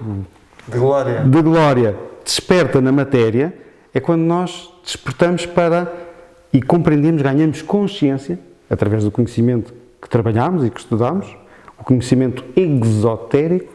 De glória. de glória, desperta na matéria, é quando nós despertamos e compreendemos, ganhamos consciência, através do conhecimento que trabalhamos e que estudamos, o conhecimento exotérico,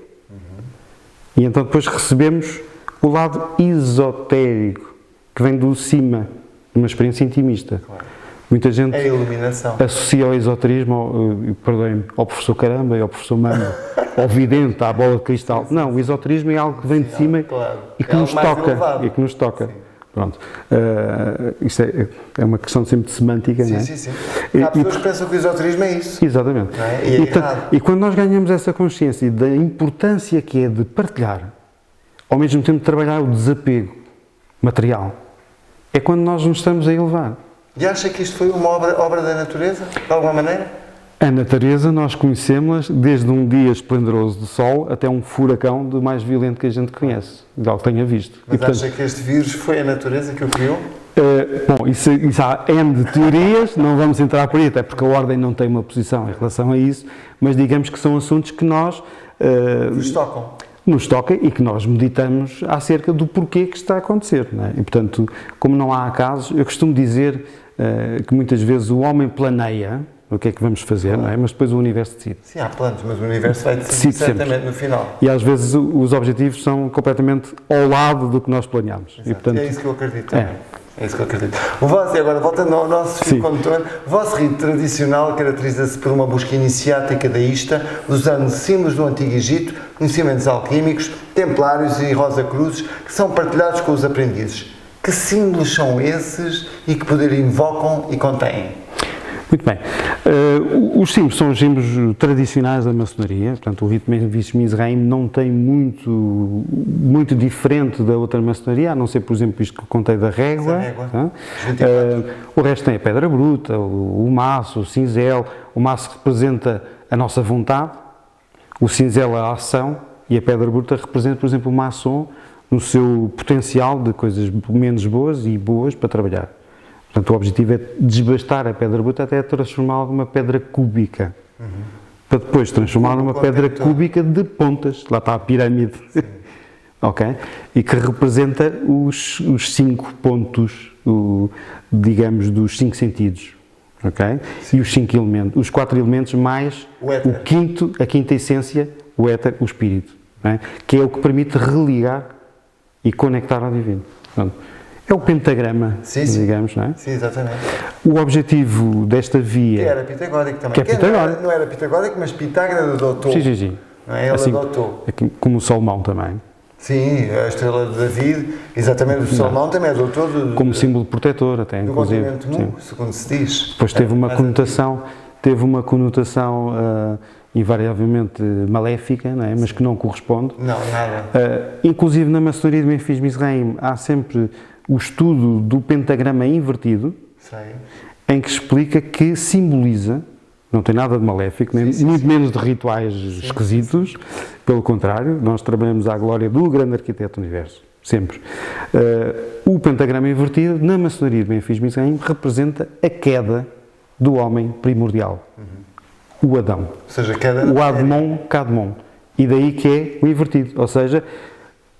e então depois recebemos o lado esotérico, que vem do cima, de uma experiência intimista. Claro. Muita gente É a iluminação. associa o esoterismo, perdoem-me, ao professor Caramba e ao professor Mano, ao vidente, à bola de cristal. Não, o esoterismo é algo que vem de cima claro. e que É nos algo mais toca. elevado. E que nos toca. Pronto. Isto é uma questão sempre de semântica, não é? Sim, sim, sim. Há pessoas que pensam que o esoterismo é isso. Exatamente. Não é? E é errado. E quando nós ganhamos essa consciência da importância que é de partilhar, ao mesmo tempo de trabalhar o desapego material, é quando nós nos estamos a elevar. E acha que isto foi uma obra da natureza, de alguma maneira? A natureza, nós conhecemos-la desde um dia esplendoroso de sol até um furacão do mais violento que a gente conhece, de algo que tenha visto. Mas acha que este vírus foi a natureza que o criou? Bom, isso há N de teorias, não vamos entrar por aí, até porque a Ordem não tem uma posição em relação a isso, mas digamos que são assuntos que nós... Vos tocam? Nos toca e que nós meditamos acerca do porquê que está a acontecer. Não é? E, portanto, como não há acasos, eu costumo dizer que muitas vezes o homem planeia o que é que vamos fazer, não é? Mas depois o universo decide. Sim, há planos, mas o universo vai decidir certamente no final. E às vezes os objetivos são completamente ao lado do que nós planeamos. Exato. E, portanto, é isso que eu acredito também. É isso que eu acredito. O vosso, e agora voltando ao nosso fio condutor, o vosso rito tradicional caracteriza-se por uma busca iniciática deísta, usando símbolos do Antigo Egito, conhecimentos alquímicos, templários e rosa-cruzes, que são partilhados com os aprendizes. Que símbolos são esses e que poder invocam e contêm? Muito bem. Os símbolos são os símbolos tradicionais da maçonaria, portanto o rito Mizraim não tem muito diferente da outra maçonaria, a não ser, por exemplo, isto que contei da régua. Tá? O resto tem a pedra bruta, o maço, o cinzel. O maço representa a nossa vontade, o cinzel a ação e a pedra bruta representa, por exemplo, o maçom no seu potencial de coisas menos boas e boas para trabalhar. Portanto, o objetivo é desbastar a pedra bruta até transformá-la numa pedra cúbica. Para depois transformá-la numa pedra cúbica de pontas. Lá está a pirâmide. Ok? E que representa os 5 pontos, digamos, dos 5 sentidos. Ok? E os 5 elementos, os 4 elementos mais a quinta essência, o éter, o espírito. Não é? Que é o que permite religar e conectar ao divino. Portanto, é o pentagrama, digamos, não é? Sim, exatamente. O objetivo desta via... Que era pitagórico também. Que é pitagórico. Não era pitagórico, mas Pitágoras adotou. Sim. Não é? Ele assim, adotou. Como o Salomão também. Sim, a estrela de David, exatamente, o Salomão também adotou. Como símbolo protetor, até, do inclusive. continente mu, segundo se diz. Depois teve uma conotação invariavelmente maléfica, não é? Mas que não corresponde. Não, nada. Inclusive na maçonaria de Memphis Mizraim há sempre o estudo do pentagrama invertido, Sei. em que explica que simboliza, não tem nada de maléfico, nem muito menos de rituais esquisitos, pelo contrário, nós trabalhamos à glória do grande arquiteto do universo, sempre. O pentagrama invertido, na maçonaria de Memphis Misraim, representa a queda do homem primordial, o Adão, Ou seja, queda o Admon Cadmon, e daí que é o invertido, ou seja,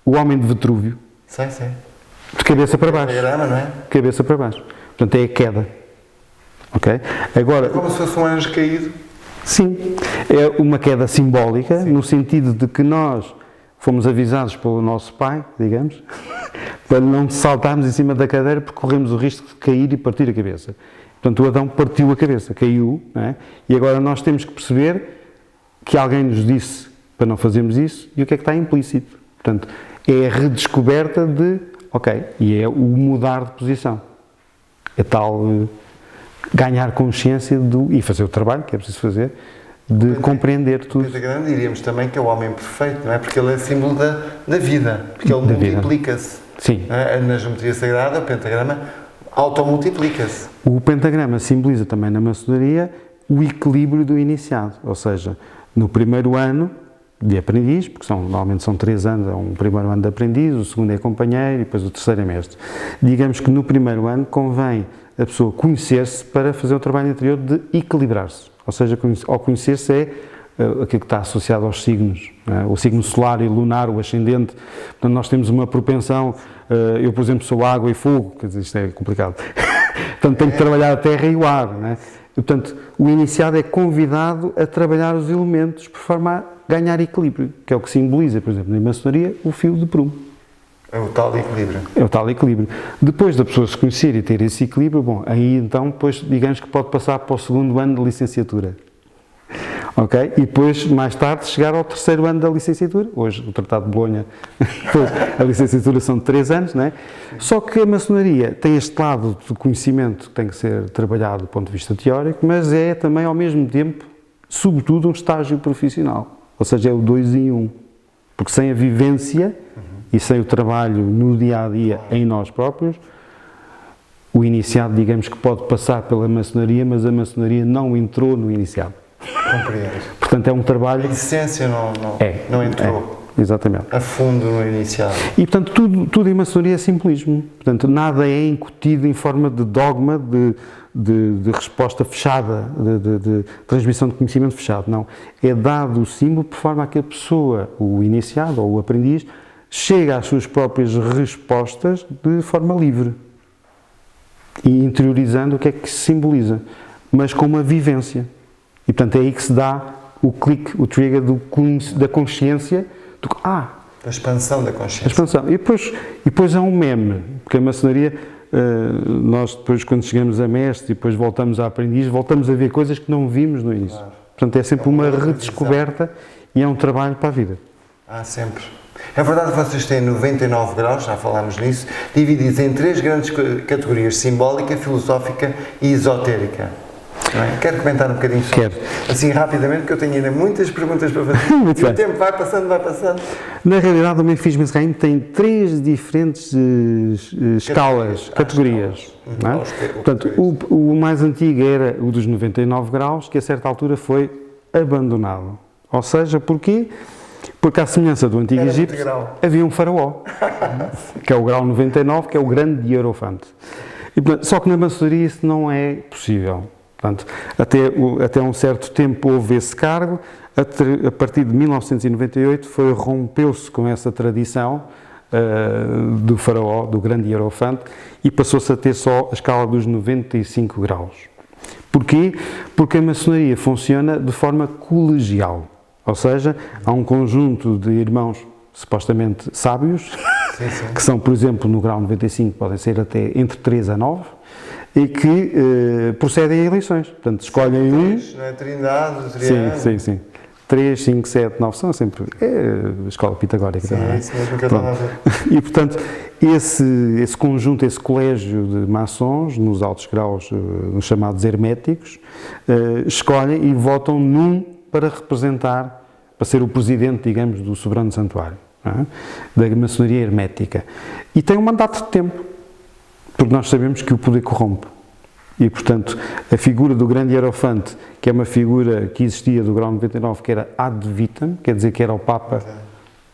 o homem de Vitrúvio, Sei. de cabeça para baixo, Pentagrama, não é? cabeça para baixo, portanto é a queda, ok? Agora, Como se fosse um anjo caído. sim, é uma queda simbólica, no sentido de que nós fomos avisados pelo nosso pai, digamos, para não saltarmos em cima da cadeira porque corremos o risco de cair e partir a cabeça. Portanto, o Adão partiu a cabeça, caiu, não é? E agora nós temos que perceber que alguém nos disse para não fazermos isso e o que é que está implícito. Portanto, é a redescoberta de, ok, e é o mudar de posição. É tal ganhar consciência e fazer o trabalho que é preciso fazer, de compreender tudo. Pentagrama diríamos também que é o homem perfeito, não é? Porque ele é símbolo da vida, porque ele multiplica-se. Sim. Na geometria sagrada, o pentagrama automultiplica-se. O pentagrama simboliza também na maçonaria o equilíbrio do iniciado, ou seja, no primeiro ano de aprendiz, porque normalmente são 3 anos, é um primeiro ano de aprendiz, o segundo é companheiro e depois o terceiro é mestre. Digamos que no primeiro ano convém a pessoa conhecer-se para fazer o trabalho interior de equilibrar-se, ou seja, ao conhecer-se é aquilo que está associado aos signos, não é? O signo solar e lunar, o ascendente. Portanto, nós temos uma propensão, eu por exemplo sou água e fogo, quer dizer, isto é complicado, portanto tenho que trabalhar a terra e o ar, não é? E, portanto, o iniciado é convidado a trabalhar os elementos por forma a ganhar equilíbrio, que é o que simboliza, por exemplo, na maçonaria, o fio de prumo. É o tal equilíbrio. É o tal equilíbrio. Depois da pessoa se conhecer e ter esse equilíbrio, bom, aí então, depois, digamos que pode passar para o segundo ano de licenciatura. Ok? E depois, mais tarde, chegar ao terceiro ano da licenciatura. Hoje, o Tratado de Bolonha, a licenciatura são de 3 anos, não é? Só que a maçonaria tem este lado de conhecimento que tem que ser trabalhado do ponto de vista teórico, mas é também, ao mesmo tempo, sobretudo, um estágio profissional. Ou seja, é o 2 em 1. Porque sem a vivência e sem o trabalho no dia-a-dia em nós próprios, o iniciado, digamos que pode passar pela maçonaria, mas a maçonaria não entrou no iniciado. Compreendo. Portanto, é um trabalho... A essência não entrou exatamente. a fundo no inicial. E, portanto, tudo em maçonaria é simbolismo. Portanto, nada é incutido em forma de dogma, de resposta fechada, de transmissão de conhecimento fechado. Não. É dado o símbolo por forma a que a pessoa, o iniciado ou o aprendiz, chega às suas próprias respostas de forma livre. E interiorizando o que é que se simboliza. Mas com uma vivência. E, portanto, é aí que se dá o clique, o trigger da consciência, da expansão da consciência. A expansão. E depois é um meme, porque a maçonaria, nós depois quando chegamos a mestre e depois voltamos a aprendiz, voltamos a ver coisas que não vimos no início. Claro. Portanto, é sempre uma redescoberta e é um trabalho para a vida. Sempre. É verdade que vocês têm 99 graus, já falámos nisso, divididos em 3 grandes categorias: simbólica, filosófica e esotérica. Não é? Quero comentar um bocadinho sobre assim rapidamente, porque eu tenho ainda muitas perguntas para fazer. Muito e bem. O tempo vai passando. Na realidade, o Memphis Misraim tem 3 diferentes categorias. Não é? Portanto, o mais antigo era o dos 99 graus, que a certa altura foi abandonado. Ou seja, porquê? Porque, à semelhança do Antigo Egito, havia um faraó, que é o grau 99, que é o grande hierofante. E, portanto, só que na maçonaria isso não é possível. Portanto, até um certo tempo houve esse cargo, a partir de 1998 rompeu-se com essa tradição do faraó, do grande hierofante, e passou-se a ter só a escala dos 95 graus. Porquê? Porque a maçonaria funciona de forma colegial, ou seja, há um conjunto de irmãos supostamente sábios, que são, por exemplo, no grau 95, podem ser até entre 3 a 9, e que procedem a eleições. Portanto, escolhem um... Não é Trindade, Triângulo. Sim. 3, 5, 7, 9, são sempre... É a escola pitagórica. Sim, é isso mesmo que eu estava a ver. E, portanto, esse conjunto, esse colégio de maçons, nos altos graus, nos chamados herméticos, escolhem e votam num para representar, para ser o presidente, digamos, do soberano santuário, não é? Da maçonaria hermética. E tem um mandato de tempo. Porque nós sabemos que o poder corrompe. E, portanto, a figura do grande hierofante, que é uma figura que existia do grau 99, que era ad vitam, quer dizer que era o Papa,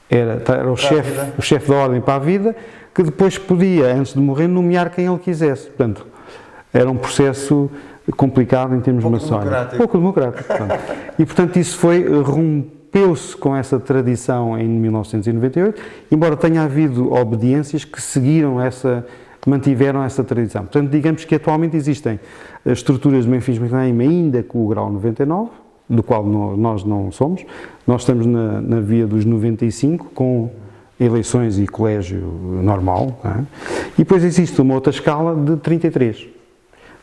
era o chefe da ordem para a vida, que depois podia, antes de morrer, nomear quem ele quisesse. Portanto, era um processo complicado em termos maçónicos. Pouco democrático. E, portanto, isso rompeu-se com essa tradição em 1998, embora tenha havido obediências que mantiveram essa tradição. Portanto, digamos que atualmente existem estruturas de menfismo ainda com o grau 99, do qual nós não somos. Nós estamos na via dos 95, com eleições e colégio normal. Não é? E depois existe uma outra escala de 33.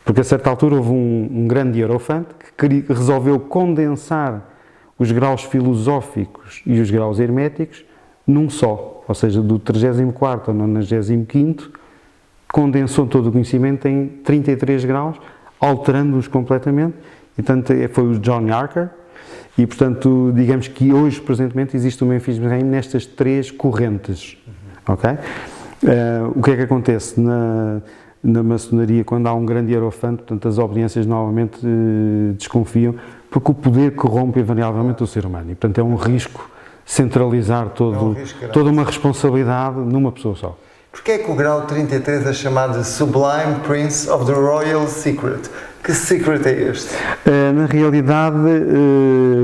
Porque a certa altura houve um grande hierofante que resolveu condensar os graus filosóficos e os graus herméticos num só. Ou seja, do 34º ao 95º, condensou todo o conhecimento em 33 graus, alterando-os completamente. E, portanto, foi o John Yarker. E, portanto, digamos que hoje, presentemente, existe o menfismo nestas três correntes. Ok? O que é que acontece na maçonaria quando há um grande hierofante? Portanto, as obediências novamente desconfiam, porque o poder corrompe invariavelmente o ser humano. E, portanto, é um risco centralizar toda uma responsabilidade numa pessoa só. Porquê é que o grau 33 é chamado de Sublime Prince of the Royal Secret? Que secret é este? Na realidade,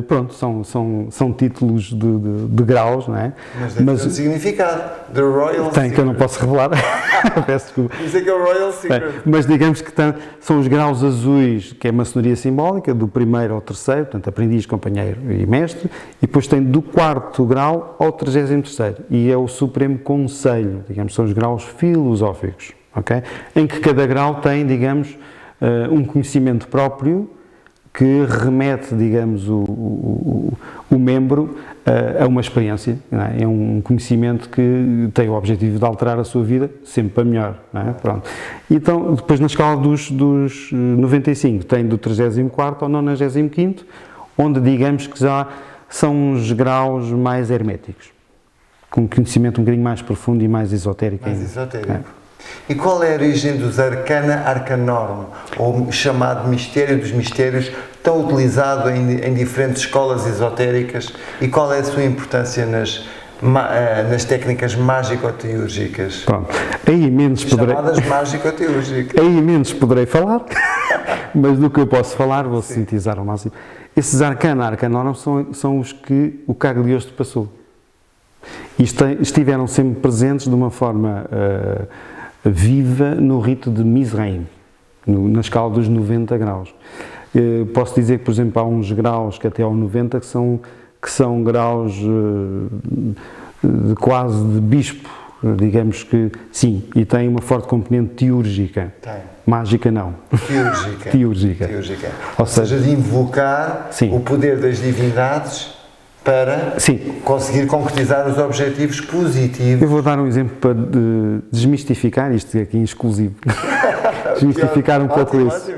pronto, são títulos de graus, não é? Mas tem um significado. The Royal Secret. Tem, que eu não posso revelar. Peço desculpa. Isso é que é o Royal Secret. Mas digamos que são os graus azuis, que é a maçonaria simbólica, do 1º ao 3º, portanto, aprendiz, companheiro e mestre, e depois tem do 4º grau ao 33º, e é o Supremo Conselho, digamos, são os graus filosóficos, ok? Em que cada grau tem, digamos, um conhecimento próprio que remete, digamos, o membro a uma experiência, não é? É um conhecimento que tem o objetivo de alterar a sua vida sempre para melhor, não é? Pronto. Então, depois na escala dos 95, tem do 34º ao 95º, onde digamos que já são os graus mais herméticos, com um conhecimento um bocadinho mais profundo e mais esotérico. Mais esotérico. É. E qual é a origem dos Arcana Arcanorum, ou chamado Mistério dos Mistérios, tão utilizado em diferentes escolas esotéricas, e qual é a sua importância nas técnicas mágico-teúrgicas? Pronto, aí menos chamadas mágico-teúrgicas. Aí menos poderei falar, mas do que eu posso falar vou sintetizar ao máximo. Esses Arcana Arcanorum são os que o Cagliostro passou. E estiveram sempre presentes de uma forma viva no rito de Mizraim, na escala dos 90 graus. Posso dizer que, por exemplo, há uns graus que até ao 90 que são graus quase de bispo, digamos que sim, e tem uma forte componente teúrgica. Tem. Mágica não. Teúrgica. Ou seja, de invocar o poder das divindades para conseguir concretizar os objetivos positivos. Eu vou dar um exemplo para desmistificar isto aqui em exclusivo. Desmistificar um pouco isso.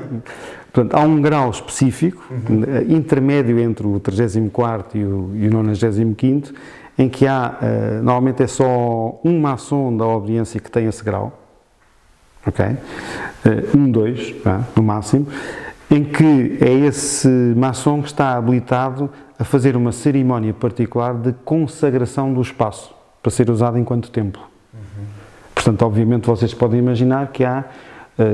Portanto, há um grau específico, intermédio entre o 34º e o 95º, em que há, normalmente é só um maçom da obediência que tem esse grau, ok? 2, no máximo, em que é esse maçom que está habilitado a fazer uma cerimónia particular de consagração do espaço, para ser usado enquanto templo. Portanto, obviamente, vocês podem imaginar que há,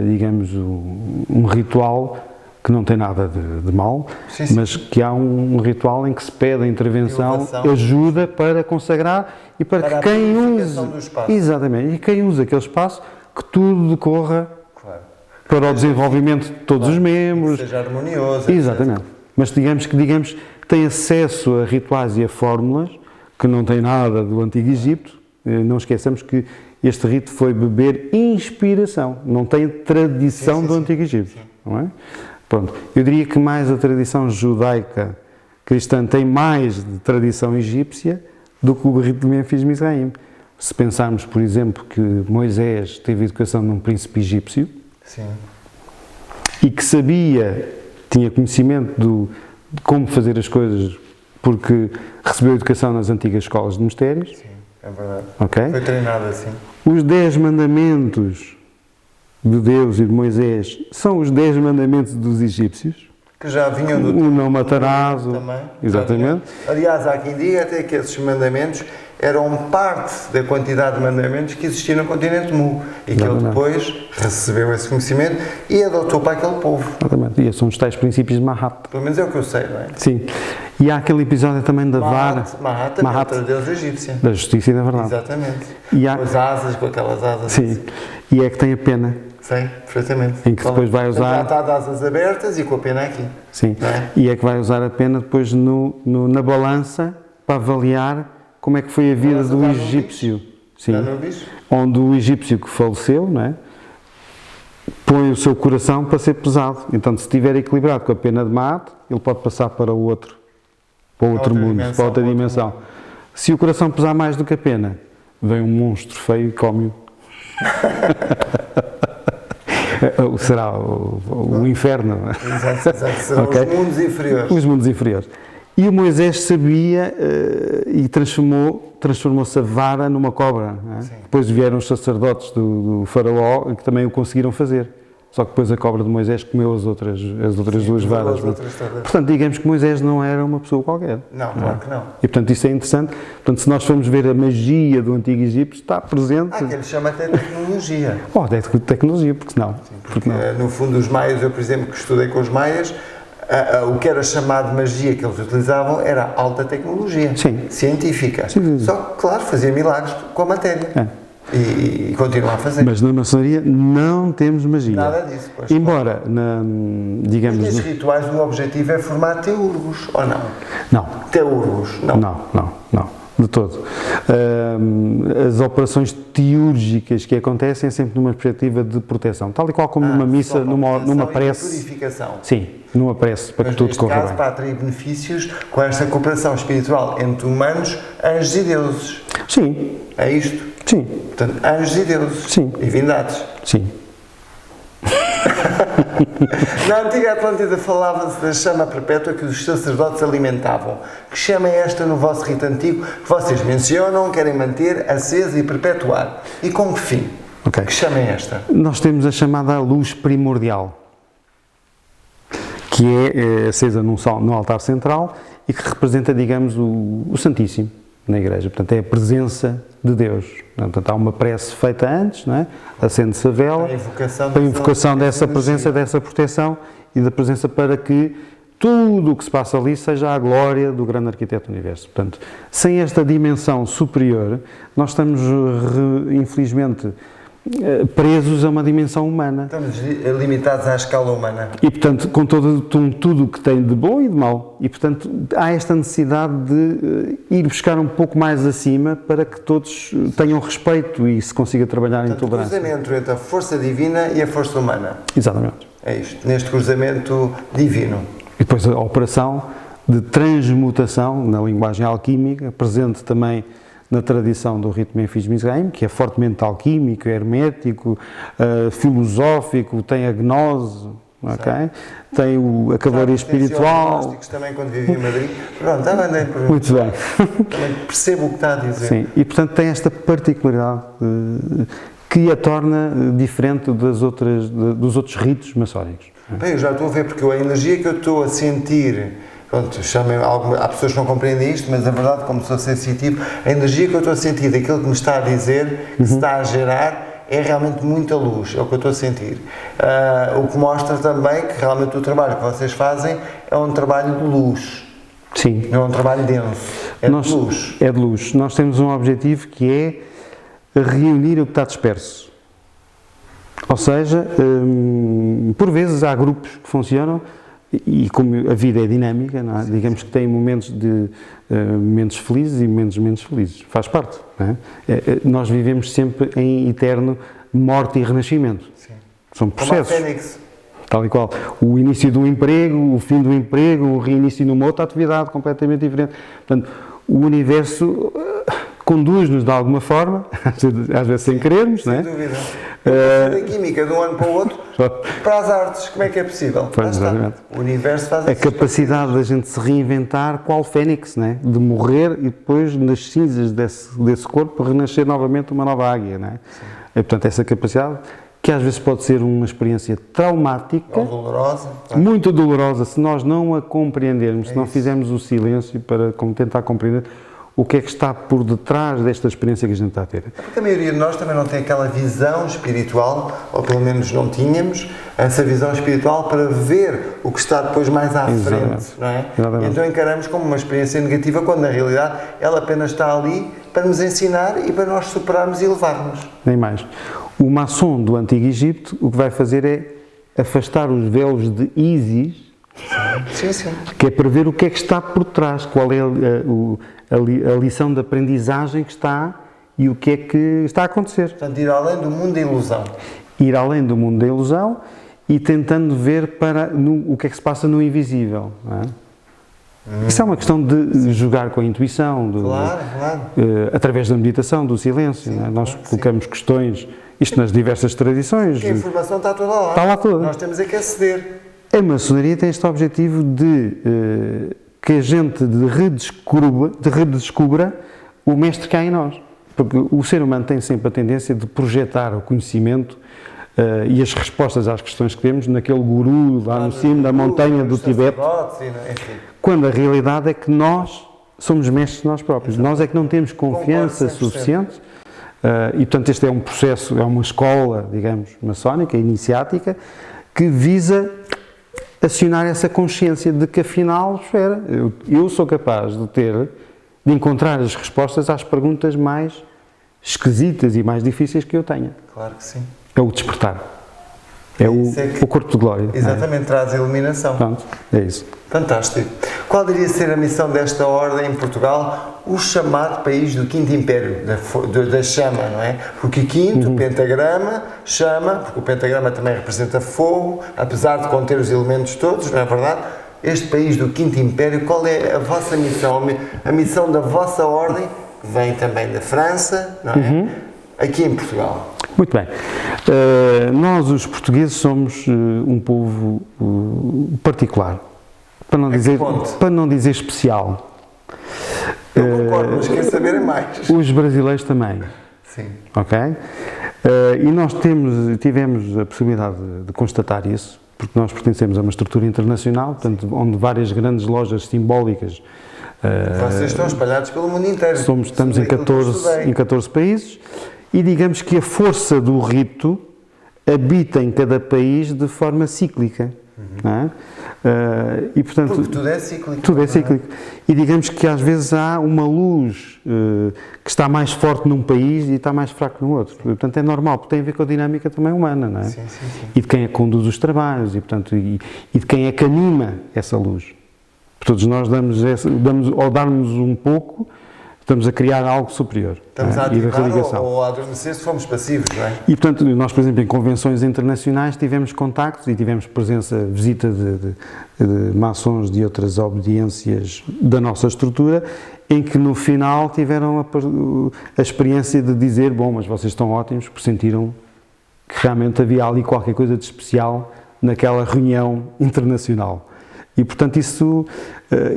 digamos, um ritual que não tem nada de mal, mas que há um ritual em que se pede a intervenção, ajuda para consagrar e para que quem use... do espaço. Exatamente, e quem usa aquele espaço, que tudo decorra para o desenvolvimento de todos os membros. Que seja harmonioso. Exatamente. Mas digamos que tem acesso a rituais e a fórmulas que não têm nada do Antigo Egito. Não esqueçamos que este rito foi beber inspiração, não tem tradição do Antigo Egito. Não é? Pronto. Eu diria que mais a tradição judaica cristã tem mais de tradição egípcia do que o rito de Memfis Mizraim. Se pensarmos, por exemplo, que Moisés teve educação de um príncipe egípcio e que tinha conhecimento de como fazer as coisas porque recebeu educação nas antigas escolas de mistérios. Sim, é verdade. Okay? Foi treinado assim. Os 10 mandamentos de Deus e de Moisés são os 10 mandamentos dos egípcios. Que já vinham do O não matarás. também. Exatamente. Aliás, há quem diga até que esses mandamentos eram parte da quantidade de mandamentos que existia no continente Mu e que ele depois recebeu esse conhecimento e adotou para aquele povo. Exatamente. E esses são os tais princípios de Mahat. Pelo menos é o que eu sei, não é? Sim. E há aquele episódio também da vara. Mahat também é outra deusa egípcia. Da justiça e da verdade. Exatamente. E há... Com as asas, com aquelas asas. Sim. E é que tem a pena. Sei, perfeitamente. Em que depois vai usar... Já está de asas abertas e com a pena aqui. Sim. É? E é que vai usar a pena depois na balança para avaliar como é que foi a vida do egípcio. Sim. Já não viste? Onde o egípcio que faleceu, não é? Põe o seu coração para ser pesado. Então, se estiver equilibrado com a pena de Maat, ele pode passar para o outro mundo, para outra dimensão. Se o coração pesar mais do que a pena, vem um monstro feio e come-o. Será o inferno. Exato. Serão Okay. os mundos inferiores. Os mundos inferiores. E o Moisés sabia e transformou-se a vara numa cobra. Não é? Depois vieram os sacerdotes do faraó que também o conseguiram fazer. Só que depois a cobra de Moisés comeu as outras duas varas. Portanto, digamos que Moisés não era uma pessoa qualquer. Não, claro que não. E portanto isso é interessante. Portanto, se nós formos ver a magia do Antigo Egito, está presente. Que ele chama até tecnologia. É tecnologia, porque senão. Porque no fundo os maias, eu por exemplo que estudei com os maias, o que era chamado magia que eles utilizavam era alta tecnologia. Sim. Científica. Sim. Só que, claro, fazia milagres com a matéria. E continua a fazer. Mas na maçonaria não temos magia. Nada disso, pois. Embora, digamos... Mas nestes rituais o objetivo é formar teurgos, ou não? Não. Teurgos, não. Não, de todo. As operações teúrgicas que acontecem é sempre numa perspectiva de proteção, tal e qual como numa missa, numa prece. Purificação. Sim, numa prece, para Mas que tudo neste corra caso, bem. para atrair benefícios com esta cooperação espiritual entre humanos, anjos e deuses. Sim, É isto? sim, Portanto, anjos e deuses. Sim. Divindades. sim. Na antiga Atlântida falava-se da chama perpétua que os sacerdotes alimentavam. Que chama é esta no vosso rito antigo que vocês mencionam, querem manter acesa e perpetuar? E com que fim? Ok. Que chama é esta? Nós temos a chamada luz primordial, que é acesa no altar central e que representa, digamos, o Santíssimo na igreja. Portanto, é a presença de Deus. Portanto, há uma prece feita antes, não é? Acende-se a vela, Para a invocação dessa presença, dessa proteção e da presença para que tudo o que se passa ali seja a glória do grande arquiteto do universo. Portanto, sem esta dimensão superior, nós estamos, infelizmente, presos a uma dimensão humana. Estamos limitados à escala humana. E, portanto, com tudo o que tem de bom e de mau. E, portanto, há esta necessidade de ir buscar um pouco mais acima para que todos tenham respeito e se consiga trabalhar em tolerância. O cruzamento entre a força divina e a força humana. Exatamente. É isto, neste cruzamento divino. E depois a operação de transmutação na linguagem alquímica, presente também na tradição do rito Memphis-Mizraim, que é fortemente alquímico, hermético, filosófico, tem a gnose, okay? Tem a cavalaria espiritual. Também quando vivi em Madrid. Pronto, andei por... Muito bem. Também percebo o que está a dizer. Sim, e portanto tem esta particularidade que a torna diferente dos outros ritos maçónicos. Bem, eu já estou a ver, porque a energia que eu estou a sentir, pronto, há pessoas que não compreendem isto, mas a verdade, como sou sensitivo, a energia que eu estou a sentir daquilo que me está a dizer, que se está a gerar, é realmente muita luz, é o que eu estou a sentir. O que mostra também que realmente o trabalho que vocês fazem é um trabalho de luz. Sim. Não é um trabalho denso, é de luz. É de luz. Nós temos um objetivo que é reunir o que está disperso. Ou seja, por vezes há grupos que funcionam e como a vida é dinâmica, não é? Digamos que tem momentos felizes e momentos menos felizes. Faz parte. Não é? Nós vivemos sempre em eterno morte e renascimento. Sim. São processos. Como a Fênix. Tal e qual. O início do emprego, o fim do emprego, o reinício numa outra atividade completamente diferente. Portanto, o universo conduz-nos de alguma forma, às vezes sem querermos, não é? Sem dúvida. Da química de um ano para o outro, para as artes, como é que é possível? Pois, exatamente. O universo faz a capacidade da gente se reinventar, qual Fênix, não é? De morrer e depois nas cinzas desse corpo renascer novamente uma nova águia, não é? E, portanto, essa capacidade que às vezes pode ser uma experiência traumática, Ou dolorosa. Claro. muito dolorosa, se nós não a compreendermos, se não fizermos o silêncio para tentar compreender o que é que está por detrás desta experiência que a gente está a ter. Porque a maioria de nós também não tem aquela visão espiritual, ou pelo menos não tínhamos, essa visão espiritual para ver o que está depois mais à Exatamente. frente, não é? Exatamente. E então encaramos como uma experiência negativa, quando na realidade ela apenas está ali para nos ensinar e para nós superarmos e levarmos. Nem mais. O maçom do Antigo Egito o que vai fazer é afastar os véus de Ísis, Sim, sim. que é para ver o que é que está por trás, qual é a lição de aprendizagem que está e o que é que está a acontecer. Portanto, ir além do mundo da ilusão. Ir além do mundo da ilusão e tentando ver o que é que se passa no invisível. Não é? Isso é uma questão de jogar com a intuição, Claro, claro. através da meditação, do silêncio. Não é? Nós colocamos questões, isto nas diversas tradições. Porque a informação está toda lá. Está lá toda. Nós temos é que aceder. A maçonaria tem este objetivo de que a gente redescubra o mestre que há em nós. Porque o ser humano tem sempre a tendência de projetar o conhecimento e as respostas às questões que temos naquele guru lá no cimo da montanha do Tibete, quando a realidade é que nós somos mestres de nós próprios. Exato. Nós é que não temos confiança Concordo 100%. suficiente e, portanto, este é um processo, é uma escola, digamos, maçónica, iniciática, que visa acionar essa consciência de que, afinal, espera, eu sou capaz de encontrar as respostas às perguntas mais esquisitas e mais difíceis que eu tenha. Claro que sim. É o despertar. É o corpo de glória. Exatamente, traz a iluminação. Pronto, é isso. Fantástico. Qual diria ser a missão desta ordem em Portugal? O chamado país do Quinto Império, da chama, não é? Porque quinto, pentagrama, chama, porque o pentagrama também representa fogo, apesar de conter os elementos todos, não é verdade? Este país do Quinto Império, qual é a vossa missão? A missão da vossa ordem, que vem também da França, não é? Aqui em Portugal. Muito bem. Nós, os portugueses, somos um povo particular. Para não dizer especial. Eu concordo, mas quero saber mais. Os brasileiros também. Sim. Ok? E nós tivemos a possibilidade de constatar isso, porque nós pertencemos a uma estrutura internacional, portanto, onde várias grandes lojas simbólicas. Vocês estão espalhados pelo mundo inteiro. Estamos em 14 países e digamos que a força do rito habita em cada país de forma cíclica. Não é? E, portanto, porque tudo é cíclico. Tudo é cíclico. E digamos que às vezes há uma luz que está mais forte num país e está mais fraco no outro. Portanto, é normal, porque tem a ver com a dinâmica também humana, não é? Sim. E de quem é que conduz os trabalhos e, portanto, e de quem é que anima essa luz. Todos nós ao darmos um pouco, estamos a criar algo superior. Estamos a ativar ou a adormecer se formos passivos, não é? E, portanto, nós, por exemplo, em convenções internacionais tivemos contactos e tivemos visita de maçons de outras obediências da nossa estrutura, em que no final tiveram a experiência de dizer, bom, mas vocês estão ótimos, porque sentiram que realmente havia ali qualquer coisa de especial naquela reunião internacional. E, portanto,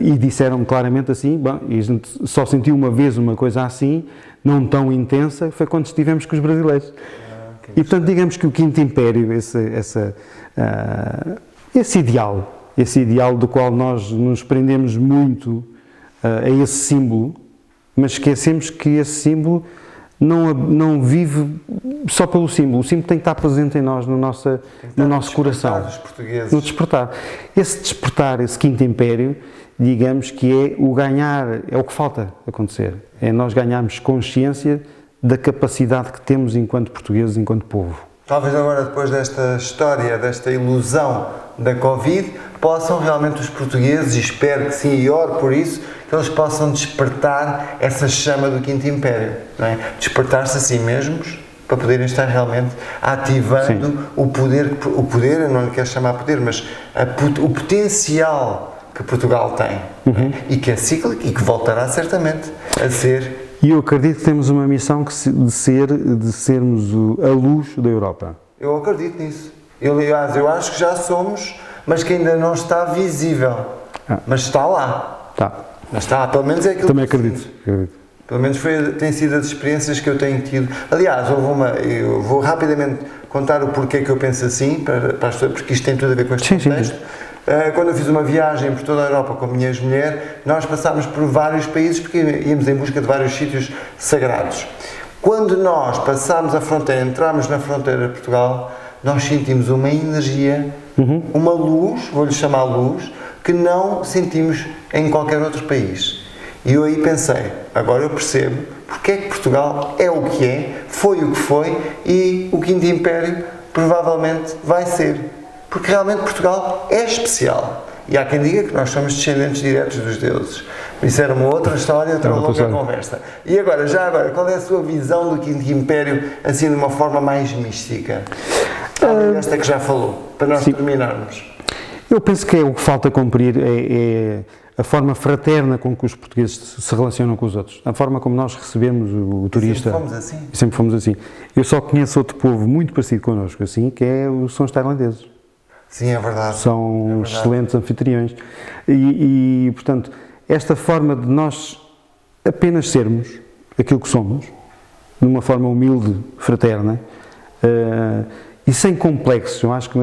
e disseram claramente assim, bom, e a gente só sentiu uma vez uma coisa assim, não tão intensa, foi quando estivemos com os brasileiros. E, portanto, digamos que o Quinto Império, esse ideal do qual nós nos prendemos muito a esse símbolo, mas esquecemos que esse símbolo não vive só pelo símbolo. O símbolo tem que estar presente em nós, no nosso coração. No despertar. Esse despertar, esse Quinto Império, digamos que é o ganhar, é o que falta acontecer. É nós ganharmos consciência da capacidade que temos enquanto portugueses, enquanto povo. Talvez agora, depois desta história, desta ilusão da Covid, possam realmente os portugueses, e espero que sim, e oro por isso, que eles possam despertar essa chama do Quinto Império, não é? Despertar-se a si mesmos para poderem estar realmente ativando o poder, eu não lhe quero chamar poder, mas o potencial que Portugal tem, e que é cíclico e que voltará certamente a ser. E eu acredito que temos uma missão de sermos a luz da Europa. Eu acredito nisso. Aliás, eu acho que já somos, mas que ainda não está visível. Mas está lá. Está. Mas está, pelo menos é aquilo Também que acredito. Pelo menos tem sido as experiências que eu tenho tido. Aliás, eu vou rapidamente contar o porquê que eu penso assim, para as pessoas, porque isto tem tudo a ver com este contexto. Quando eu fiz uma viagem por toda a Europa com a minha ex-mulher, nós passámos por vários países porque íamos em busca de vários sítios sagrados. Quando nós passámos a fronteira, entramos na fronteira de Portugal, nós sentimos uma energia, uma luz, vou-lhe chamar luz, que não sentimos em qualquer outro país. E eu aí pensei, agora eu percebo porque é que Portugal é o que é, foi o que foi e o Quinto Império provavelmente vai ser. Porque realmente Portugal é especial. E há quem diga que nós somos descendentes diretos dos deuses. Isso era uma outra história, outra longa conversa. E agora, qual é a sua visão do Quinto Império, assim de uma forma mais mística? Esta que já falou, para nós terminarmos. Eu penso que o que falta cumprir é a forma fraterna com que os portugueses se relacionam com os outros, a forma como nós recebemos o turista. Sempre fomos assim. Sempre fomos assim. Eu só conheço outro povo muito parecido connosco, assim, que são os tailandeses. Sim, é verdade. São excelentes anfitriões. E, portanto, esta forma de nós apenas sermos aquilo que somos, de uma forma humilde, fraterna, e sem complexos. Eu acho que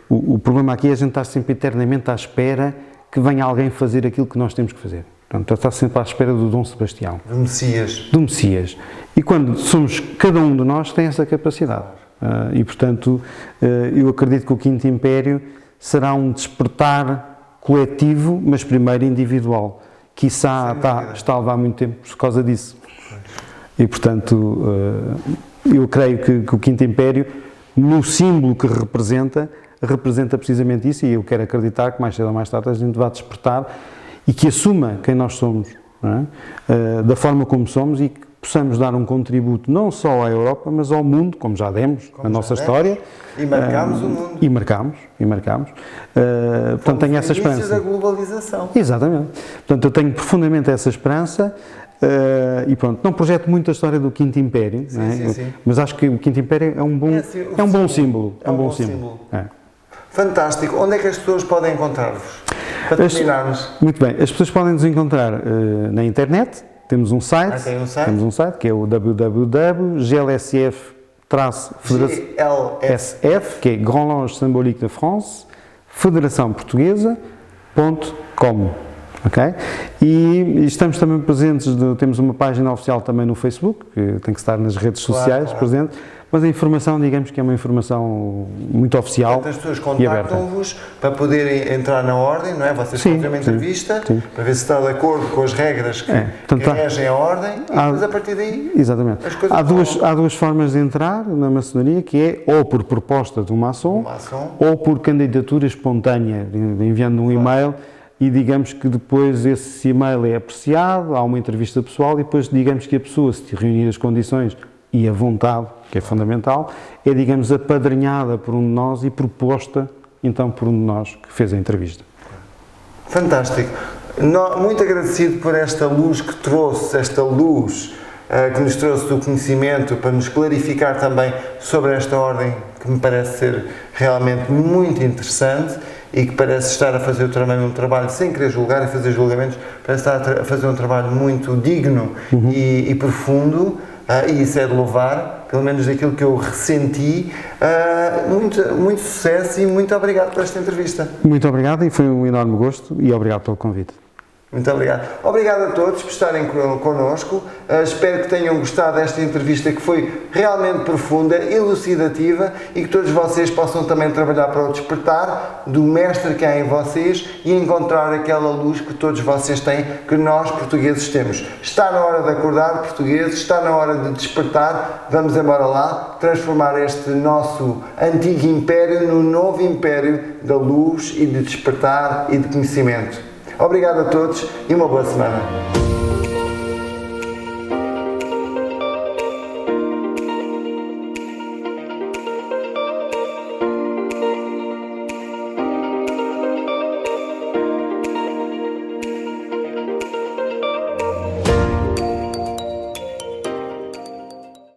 o problema aqui é a gente estar sempre eternamente à espera que venha alguém fazer aquilo que nós temos que fazer. Portanto, está sempre à espera do Dom Sebastião. Do Messias. Do Messias. E quando somos, cada um de nós tem essa capacidade. E, portanto, eu acredito que o Quinto Império será um despertar coletivo, mas primeiro individual. Quiçá está a levar muito tempo por causa disso. E, portanto, eu creio que o Quinto Império, no símbolo que representa precisamente isso, e eu quero acreditar que mais cedo ou mais tarde a gente vai despertar e que assuma quem nós somos, não é? Da forma como somos, e que possamos dar um contributo não só à Europa, mas ao mundo, como já demos na nossa história. E marcámos o mundo. E marcámos. Portanto, tenho essa esperança. O início da globalização. Exatamente. Portanto, eu tenho profundamente essa esperança. E pronto, não projeto muito a história do Quinto Império, sim, não é? sim, sim. Mas acho que o Quinto Império é um bom símbolo. É um bom símbolo. É. Fantástico. Onde é que as pessoas podem encontrar-vos? Para terminarmos. Muito bem. As pessoas podem nos encontrar na internet. Temos um site. Temos um site que é o www.glsf-SF, que é Grand Loge Symbolique de France, federaçãoportuguesa.com. Okay? E estamos também presentes, temos uma página oficial também no Facebook, que tem que estar nas redes sociais presente, mas a informação, digamos que é uma informação muito oficial. As pessoas contactam-vos para poderem entrar na ordem, não é? Vocês fazem uma entrevista para ver se está de acordo com as regras que regem a ordem e depois a partir daí. Exatamente. Há duas formas de entrar na maçonaria, que é ou por proposta de um maçom ou por candidatura espontânea, enviando um e-mail. E digamos que depois esse e-mail é apreciado, há uma entrevista pessoal e depois digamos que a pessoa, se reunir as condições e a vontade, que é fundamental, é, digamos, apadrinhada por um de nós e proposta, então, por um de nós que fez a entrevista. Fantástico. Muito agradecido por esta luz que trouxe, esta luz que nos trouxe do conhecimento, para nos clarificar também sobre esta ordem, que me parece ser realmente muito interessante e que parece estar a fazer também um trabalho, sem querer julgar e fazer julgamentos, parece estar a fazer um trabalho muito digno e profundo, e isso é de louvar, pelo menos daquilo que eu ressenti. Muito sucesso e muito obrigado por esta entrevista. Muito obrigado, e foi um enorme gosto, e obrigado pelo convite. Muito obrigado. Obrigado a todos por estarem connosco. Espero que tenham gostado desta entrevista, que foi realmente profunda, elucidativa, e que todos vocês possam também trabalhar para o despertar do mestre que há em vocês e encontrar aquela luz que todos vocês têm, que nós portugueses temos. Está na hora de acordar, portugueses, está na hora de despertar. Vamos embora lá, transformar este nosso antigo império no novo império da luz e de despertar e de conhecimento. Obrigado a todos e uma boa semana.